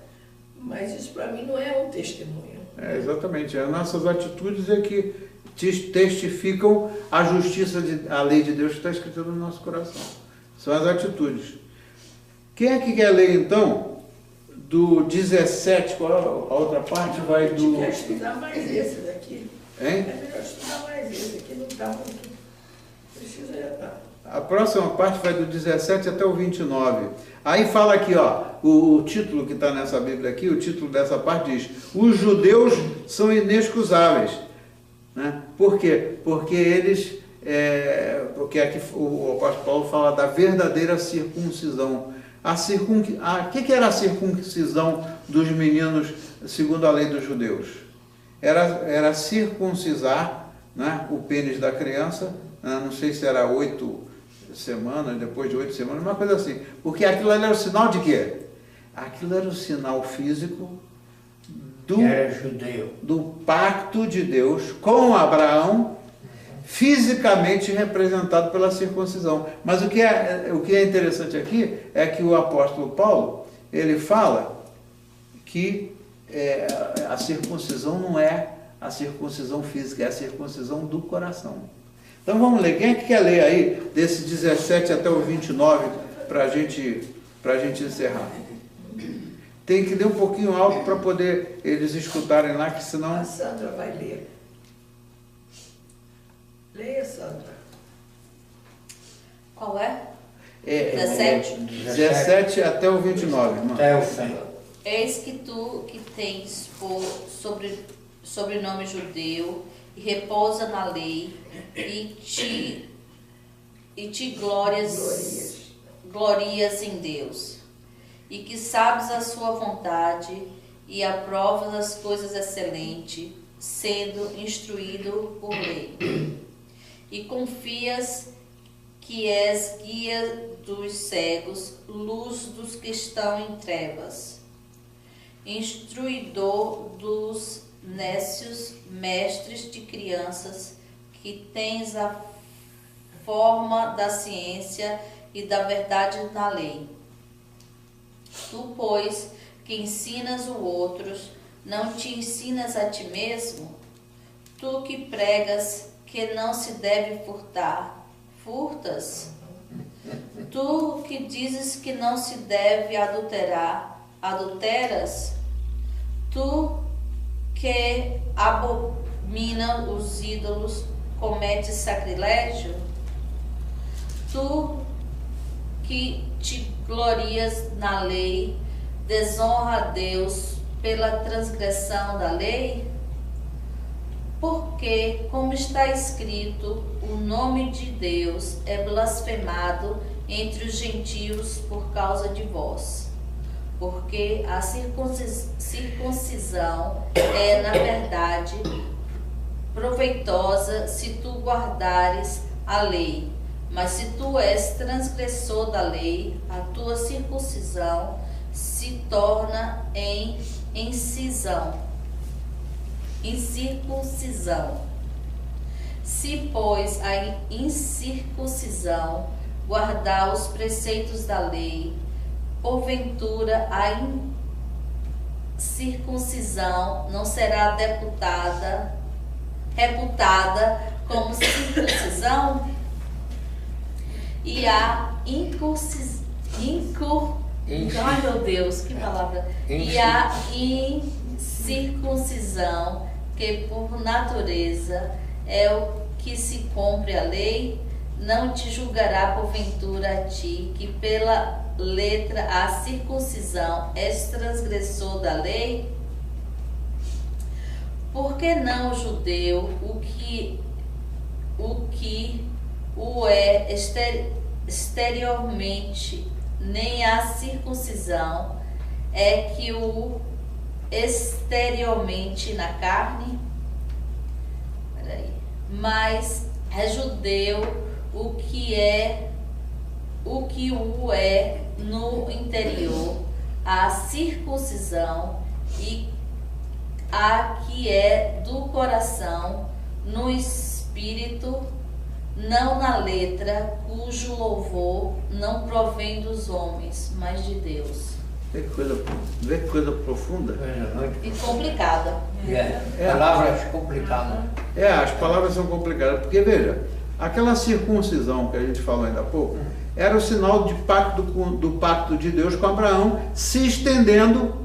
mas isso para mim não é um testemunho. Exatamente. As nossas atitudes é que testificam a justiça, a lei de Deus que está escrita no nosso coração. São as atitudes. Quem é que quer ler, então, do 17, qual a outra parte? Vai do... A gente quer estudar mais esse daqui. Hein? É melhor estudar mais esse aqui, não está muito... Precisa... A próxima parte vai do 17 até o 29. Aí fala aqui, ó, o título que está nessa Bíblia aqui, o título dessa parte diz: os judeus são inexcusáveis. Né? Por quê? Porque eles... porque aqui o apóstolo Paulo fala da verdadeira circuncisão. O que era a circuncisão dos meninos segundo a lei dos judeus? Era circuncisar, né, o pênis da criança, né, não sei se era 8 semanas, depois de 8 semanas, uma coisa assim. Porque aquilo era o sinal de quê? Aquilo era o sinal físico do pacto de Deus com Abraão, fisicamente representado pela circuncisão. Mas o que é interessante aqui é que o apóstolo Paulo, ele fala que a circuncisão não é a circuncisão física, é a circuncisão do coração. Então vamos ler. Quem é que quer ler aí, desse 17 até o 29, para a gente encerrar? Tem que ler um pouquinho alto para poder eles escutarem lá, que senão... A Sandra vai ler. Leia, Sandra. Qual é? 17? 17 até o 29, irmão. Até o fim. Eis que tu que tens por sobrenome judeu e repousa na lei e te glorias em Deus, e que sabes a sua vontade e aprovas as coisas excelentes, sendo instruído por lei, e confias que és guia dos cegos, luz dos que estão em trevas, instruidor dos nécios, mestres de crianças, que tens a forma da ciência e da verdade na lei. Tu, pois, que ensinas os outros, não te ensinas a ti mesmo? Tu que pregas que não se deve furtar, furtas? Tu que dizes que não se deve adulterar, adulteras? Tu que abomina os ídolos, comete sacrilégio? Tu que te glorias na lei, desonra a Deus pela transgressão da lei? Porque, como está escrito, o nome de Deus é blasfemado entre os gentios por causa de vós. Porque a circuncisão é, na verdade, proveitosa se tu guardares a lei. Mas se tu és transgressor da lei, a tua circuncisão se torna em incircuncisão. Se, pois, a incircuncisão guardar os preceitos da lei, porventura a incircuncisão não será reputada como circuncisão? E a ai meu Deus, que palavra! E a incircuncisão, que por natureza é o que se cumpre a lei, não te julgará porventura a ti, que pela letra a circuncisão és transgressor da lei? Por que não o judeu, o que o é exteriormente, nem a circuncisão é que o exteriormente na carne? Mas é judeu o que o é no interior, a circuncisão, e a que é do coração, no espírito, não na letra, cujo louvor não provém dos homens, mas de Deus. Vê que coisa profunda. E complicada. Palavras complicadas. As palavras são complicadas, porque veja, aquela circuncisão que a gente falou ainda há pouco, era o sinal de do pacto de Deus com Abraão, se estendendo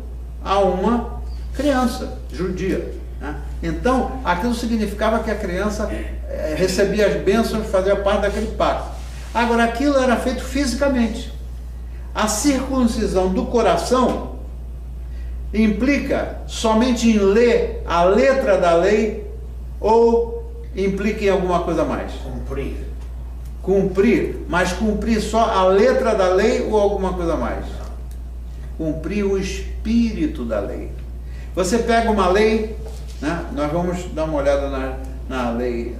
a uma criança judia, né? Então, aquilo significava que a criança recebia as bênçãos, fazia parte daquele pacto. Agora, aquilo era feito fisicamente. A circuncisão do coração implica somente em ler a letra da lei ou implica em alguma coisa mais? Cumprir, mas cumprir só a letra da lei ou alguma coisa mais? Cumprir o espírito da lei. Você pega uma lei, né? Nós vamos dar uma olhada na lei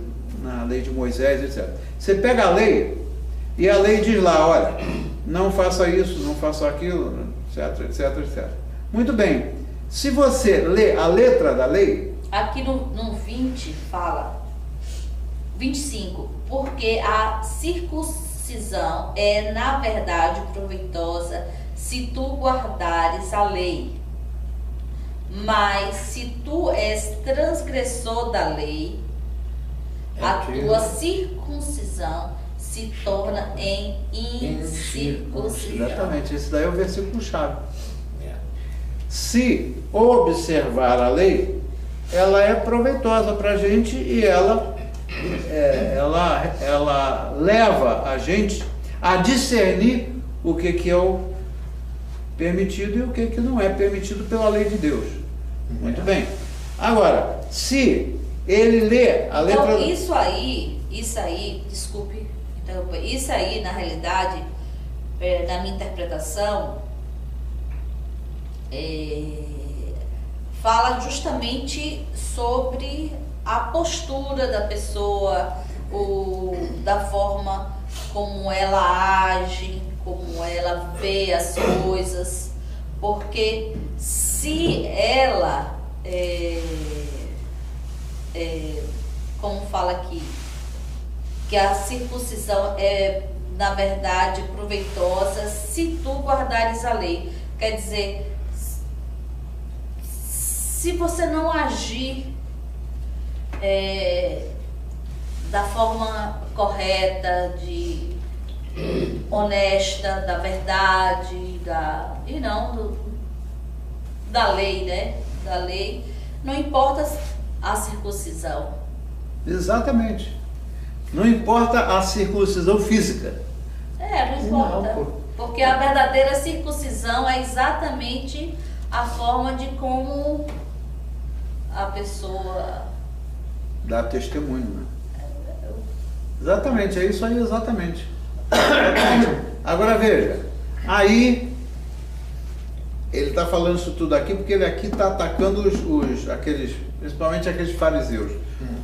de Moisés, etc. Você pega a lei e a lei diz lá, olha, não faça isso, não faça aquilo, etc, etc, etc. Muito bem, se você lê a letra da lei... Aqui no 20 fala, 25, porque a circuncisão é na verdade proveitosa se tu guardares a lei. Mas se tu és transgressor da lei, a tua circuncisão se torna em incircuncisão. Exatamente, esse daí é o versículo-chave. Se observar a lei, ela é proveitosa para a gente e ela leva a gente a discernir o que é o permitido e o que não é permitido pela lei de Deus. Muito bem. Agora, se ele lê a letra... Então, isso aí, desculpe interromper, isso aí, na realidade, na minha interpretação, fala justamente sobre a postura da pessoa, da forma como ela age, como ela vê as coisas, porque se ela, como fala aqui, que a circuncisão é, na verdade, proveitosa se tu guardares a lei. Quer dizer, se você não agir da forma correta, honesta, da verdade, da lei, né? Da lei, não importa a circuncisão. Exatamente. Não importa a circuncisão física. Não importa. Não, porque a verdadeira circuncisão é exatamente a forma de como a pessoa dá testemunho, né? Exatamente, é isso aí, exatamente. Agora veja, aí ele está falando isso tudo aqui porque ele aqui está atacando principalmente aqueles fariseus,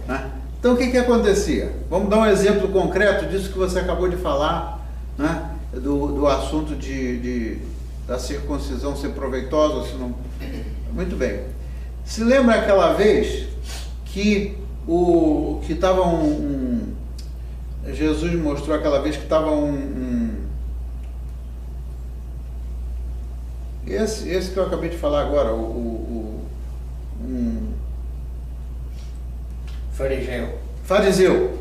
né? Então o que acontecia? Vamos dar um exemplo concreto disso que você acabou de falar, né? Do assunto da circuncisão ser proveitosa, se não... Muito bem. Se lembra aquela vez que estava Jesus mostrou aquela vez que estava esse que eu acabei de falar agora, fariseu.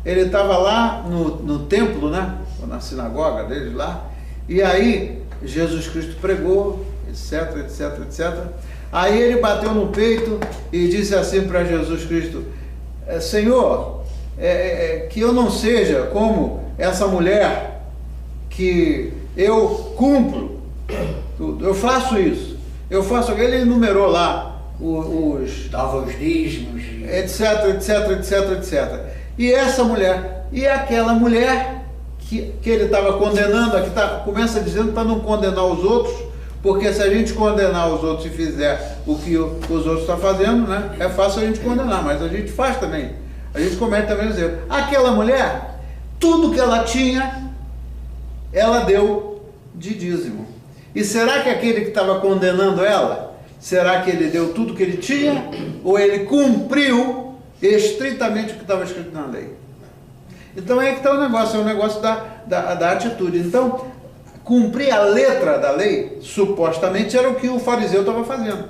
Ele estava lá no templo, né? Na sinagoga deles lá, e aí Jesus Cristo pregou, etc, etc, etc. Aí ele bateu no peito e disse assim para Jesus Cristo: Senhor, que eu não seja como essa mulher, que eu cumpro tudo, eu faço isso, eu faço aquilo. Ele enumerou lá dava os dízimos, etc, etc, etc, etc. E essa mulher, e aquela mulher que ele estava condenando, aqui começa dizendo para não condenar os outros, porque se a gente condenar os outros e fizer o que os outros estão fazendo, né, é fácil a gente condenar, mas a gente faz também, a gente comete também os erros. Aquela mulher, tudo que ela tinha, ela deu de dízimo. E será que aquele que estava condenando ela Será que ele deu tudo que ele tinha? Ou ele cumpriu estritamente o que estava escrito na lei? Então é que está o negócio, é o negócio da atitude. Então, cumprir a letra da lei, supostamente era o que o fariseu estava fazendo.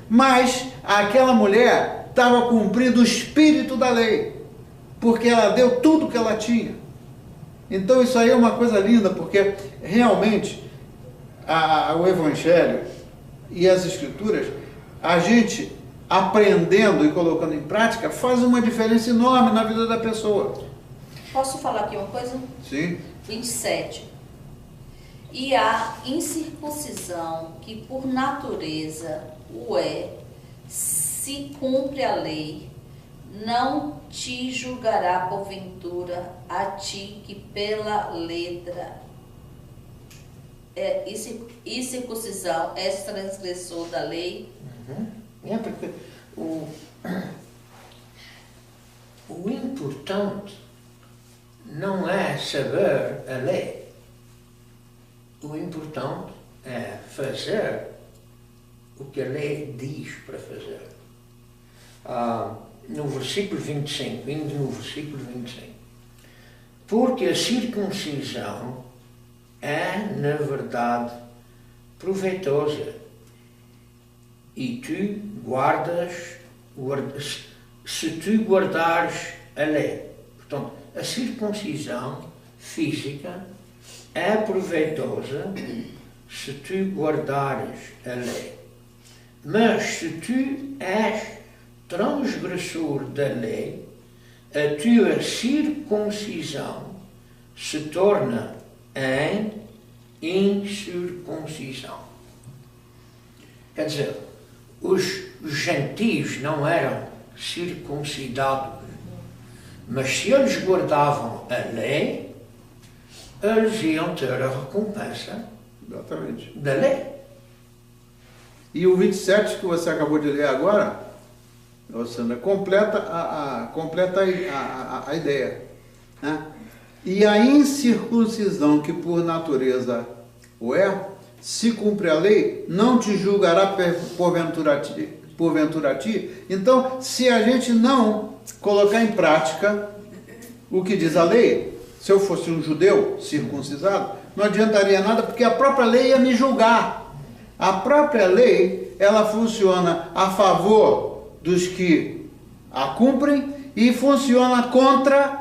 Mas aquela mulher estava cumprindo o espírito da lei, porque ela deu tudo que ela tinha. Então isso aí é uma coisa linda, porque realmente o Evangelho e as Escrituras, a gente aprendendo e colocando em prática, faz uma diferença enorme na vida da pessoa. Posso falar aqui uma coisa? Sim. 27. E a incircuncisão, que por natureza o é, se cumpre a lei, não te julgará porventura a ti que pela letra e circuncisão és transgressor da lei. É porque o importante não é saber a lei. O importante é fazer o que a lei diz para fazer. No versículo 25, indo no versículo 25. Porque a circuncisão é, na verdade, proveitosa. E tu se tu guardares a lei. Portanto, a circuncisão física é proveitosa se tu guardares a lei. Mas se tu és transgressor da lei, a tua circuncisão se torna em incircuncisão. Quer dizer, os gentios não eram circuncidados, mas se eles guardavam a lei, eles iam ter a recompensa Exatamente. da lei. E o 27 que você acabou de ler agora, Sandra, completa a ideia. Né? E a incircuncisão, que por natureza o é, se cumpre a lei, não te julgará porventura a ti. Então, se a gente não colocar em prática o que diz a lei, se eu fosse um judeu circuncisado, não adiantaria nada, porque a própria lei ia me julgar. A própria lei, ela funciona a favor dos que a cumprem e funciona contra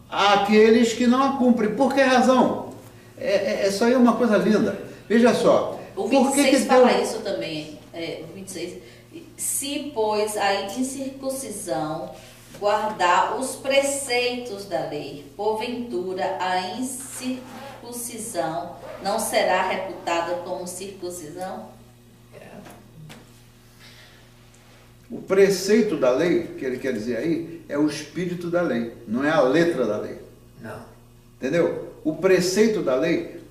aqueles que não a cumprem. Por que razão? Isso aí é uma coisa linda. Veja só. O 26 fala isso também. O 26. Se, pois, a incircuncisão guardar os preceitos da lei, porventura a incircuncisão não será reputada como circuncisão? O preceito da lei, que ele quer dizer aí, é o espírito da lei, não é a letra da lei. Não. Entendeu? O preceito da lei,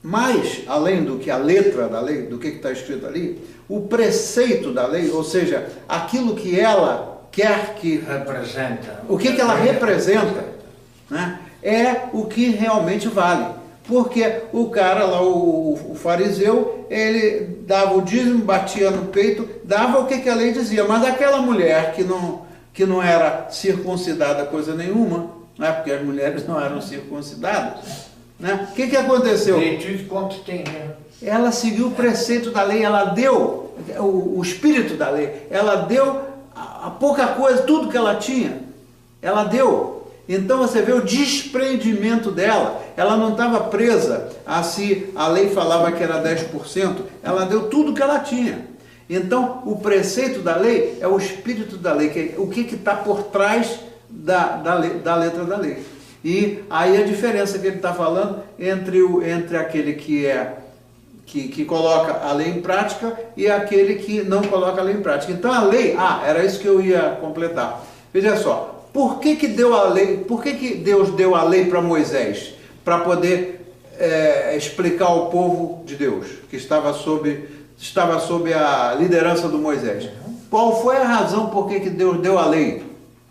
mais além do que a letra da lei, do que está escrito ali, o preceito da lei, ou seja, aquilo que ela quer que representa, o que ela representa, né, é o que realmente vale. Porque o cara lá, o fariseu, ele dava o dízimo, batia no peito, dava o que a lei dizia. Mas aquela mulher que não era circuncidada coisa nenhuma, né, porque as mulheres não eram circuncidadas, né, o que aconteceu? Ela seguiu o preceito da lei, ela deu o espírito da lei, ela deu a pouca coisa, tudo que ela tinha, ela deu. Então você vê o desprendimento dela, ela não estava presa a se a lei falava que era 10%, ela deu tudo que ela tinha. Então o preceito da lei é o espírito da lei, que é o que está por trás da letra da lei. E aí a diferença que ele está falando entre aquele que coloca a lei em prática e aquele que não coloca a lei em prática. Então a lei, era isso que eu ia completar. Veja só. Por que deu a lei? Por que Deus deu a lei para Moisés? Para poder explicar ao povo de Deus, que estava sob a liderança do Moisés. Qual foi a razão por que Deus deu a lei?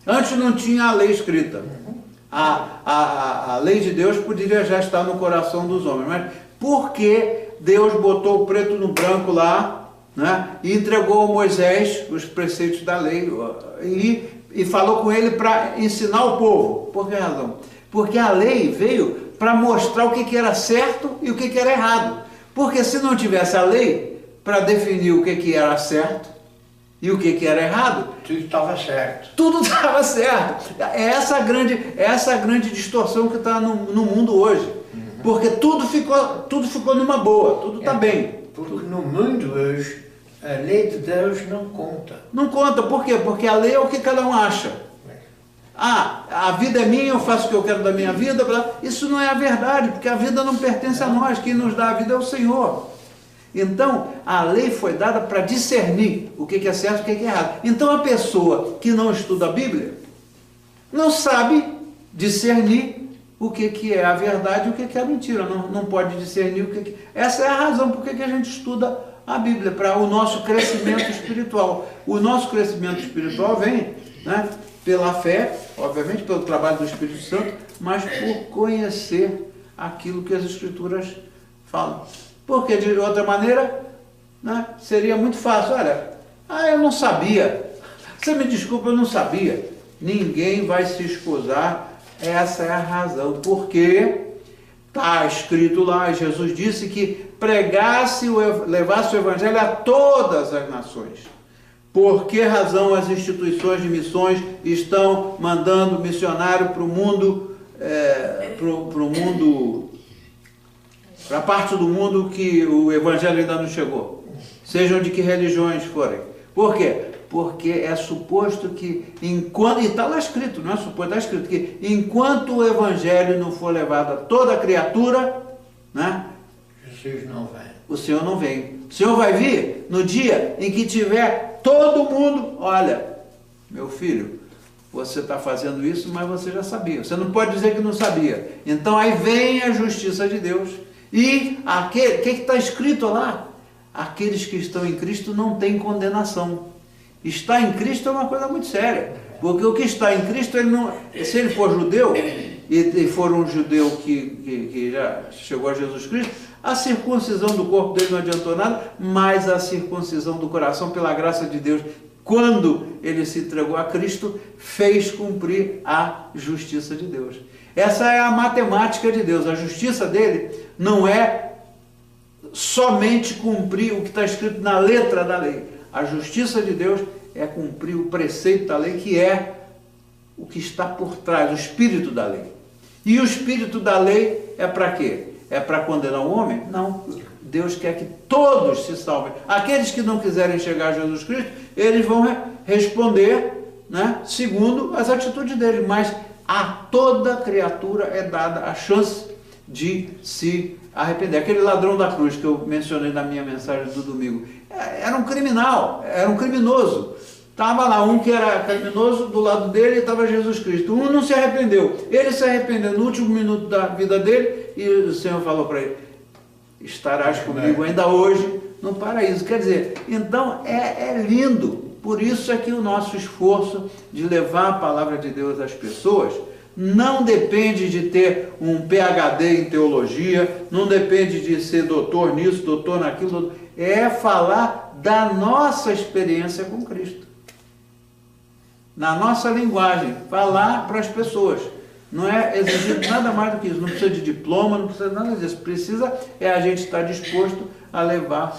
Antes não tinha a lei escrita. A lei de Deus poderia já estar no coração dos homens, mas porque Deus botou o preto no branco lá, né? E entregou a Moisés os preceitos da lei e falou com ele para ensinar o povo. Por que razão? Porque a lei veio para mostrar o que era certo e o que era errado. Porque se não tivesse a lei para definir o que era certo e o que era errado, tudo estava certo. Tudo estava certo. É essa a grande distorção que está no mundo hoje. Porque tudo ficou numa boa, tudo está bem. Porque no mundo hoje, a lei de Deus não conta. Não conta, por quê? Porque a lei é o que cada um acha. A vida é minha, eu faço o que eu quero da minha vida. Isso não é a verdade, porque a vida não pertence a nós. Quem nos dá a vida é o Senhor. Então, a lei foi dada para discernir o que é certo e o que é errado. Então, a pessoa que não estuda a Bíblia não sabe discernir o que é a verdade e o que é a mentira. Não pode discernir o que. Essa é a razão por que a gente estuda a Bíblia, para o nosso crescimento espiritual. O nosso crescimento espiritual vem, né, pela fé, obviamente pelo trabalho do Espírito Santo, mas por conhecer aquilo que as Escrituras falam. Porque de outra maneira, né, seria muito fácil. Olha, eu não sabia. Você me desculpa, eu não sabia. Ninguém vai se escusar. Essa é a razão. Porque está escrito lá, Jesus disse que levasse o Evangelho a todas as nações. Por que razão as instituições de missões estão mandando missionário para o mundo, para a parte do mundo que o Evangelho ainda não chegou? Sejam de que religiões forem. Por quê? Porque é suposto que, e está lá escrito, não é suposto, está escrito que enquanto o Evangelho não for levado a toda criatura, né, Jesus não vem. O Senhor não vem. O Senhor vai vir no dia em que tiver todo mundo. Olha, meu filho, você está fazendo isso, mas você já sabia. Você não pode dizer que não sabia. Então aí vem a justiça de Deus. E o que está escrito lá? Aqueles que estão em Cristo não têm condenação. Estar em Cristo é uma coisa muito séria. Porque o que está em Cristo, se ele for judeu, e for um judeu que já chegou a Jesus Cristo, a circuncisão do corpo dele não adiantou nada, mas a circuncisão do coração, pela graça de Deus, quando ele se entregou a Cristo, fez cumprir a justiça de Deus. Essa é a matemática de Deus. A justiça dele não é somente cumprir o que está escrito na letra da lei. A justiça de Deus é cumprir o preceito da lei, que é o que está por trás, o espírito da lei. E o espírito da lei é para quê? É para condenar o homem? Não. Deus quer que todos se salvem. Aqueles que não quiserem chegar a Jesus Cristo, eles vão responder, né, segundo as atitudes deles. Mas a toda criatura é dada a chance de se arrepender. Aquele ladrão da cruz que eu mencionei na minha mensagem do domingo, era um criminal, era um criminoso. Estava lá um que era criminoso, do lado dele estava Jesus Cristo. Um não se arrependeu. Ele se arrependeu no último minuto da vida dele e o Senhor falou para ele: estarás comigo ainda hoje no paraíso. Quer dizer, então é lindo. Por isso é que o nosso esforço de levar a palavra de Deus às pessoas não depende de ter um PhD em teologia, não depende de ser doutor nisso, doutor naquilo. É falar da nossa experiência com Cristo. Na nossa linguagem, falar para as pessoas. Não é exigido nada mais do que isso. Não precisa de diploma, não precisa de nada disso. Precisa a gente estar disposto a levar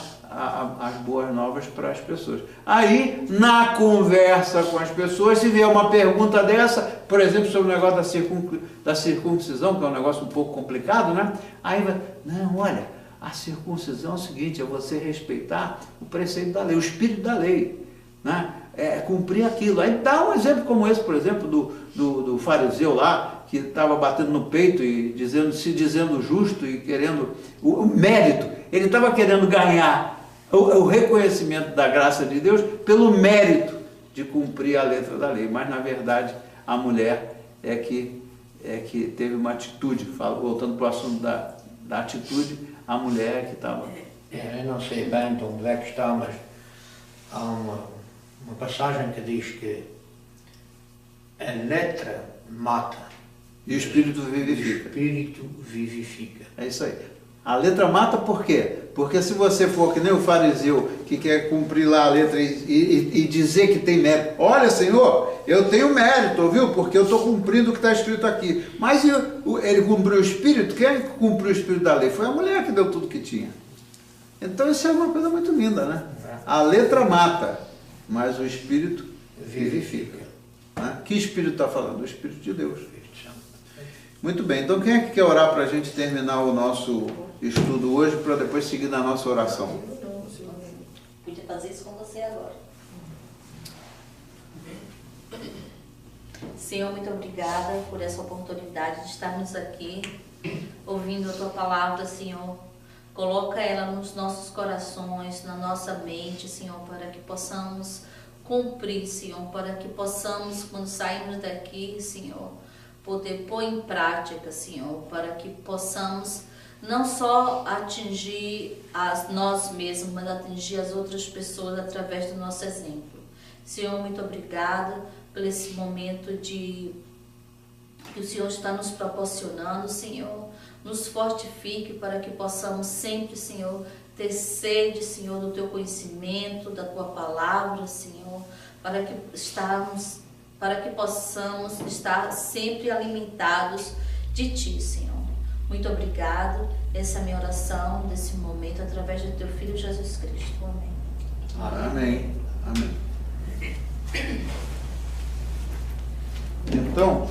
as boas novas para as pessoas. Aí, na conversa com as pessoas, se vier uma pergunta dessa, por exemplo, sobre o negócio da circuncisão, que é um negócio um pouco complicado, né? Aí vai, não, olha, a circuncisão é o seguinte, é você respeitar o preceito da lei, o espírito da lei, né? É cumprir aquilo. Aí dá um exemplo como esse, por exemplo, do fariseu lá, que estava batendo no peito e se dizendo justo e querendo o mérito. Ele estava querendo ganhar o reconhecimento da graça de Deus pelo mérito de cumprir a letra da lei. Mas, na verdade, a mulher é que teve uma atitude. Voltando para o assunto da atitude, a mulher é que estava... Eu não sei bem de onde é que está, mas há uma passagem que diz que a letra mata e o Espírito vivifica. O Espírito vivifica. É isso aí. A letra mata por quê? Porque se você for que nem o fariseu que quer cumprir lá a letra e dizer que tem mérito, olha, Senhor, eu tenho mérito, viu? Porque eu estou cumprindo o que está escrito aqui. Mas ele cumpriu o Espírito? Quem é que cumpriu o Espírito da lei? Foi a mulher que deu tudo que tinha. Então isso é uma coisa muito linda, né? A letra mata, mas o Espírito vivifica. Né? Que Espírito está falando? O Espírito de Deus. Muito bem, então quem é que quer orar para a gente terminar o nosso estudo hoje, para depois seguir na nossa oração? Podia fazer isso com você agora. Senhor, muito obrigada por essa oportunidade de estarmos aqui, ouvindo a Tua palavra, Senhor. Coloca ela nos nossos corações, na nossa mente, Senhor, para que possamos cumprir, Senhor, para que possamos, quando sairmos daqui, Senhor, poder pôr em prática, Senhor, para que possamos não só atingir nós mesmos, mas atingir as outras pessoas através do nosso exemplo. Senhor, muito obrigada por esse momento que o Senhor está nos proporcionando, Senhor. Nos fortifique para que possamos sempre, Senhor, ter sede, Senhor, do Teu conhecimento, da Tua palavra, Senhor, para que possamos estar sempre alimentados de Ti, Senhor. Muito obrigado. Essa é a minha oração nesse momento, através do Teu Filho Jesus Cristo. Amém. Amém. Amém. Então,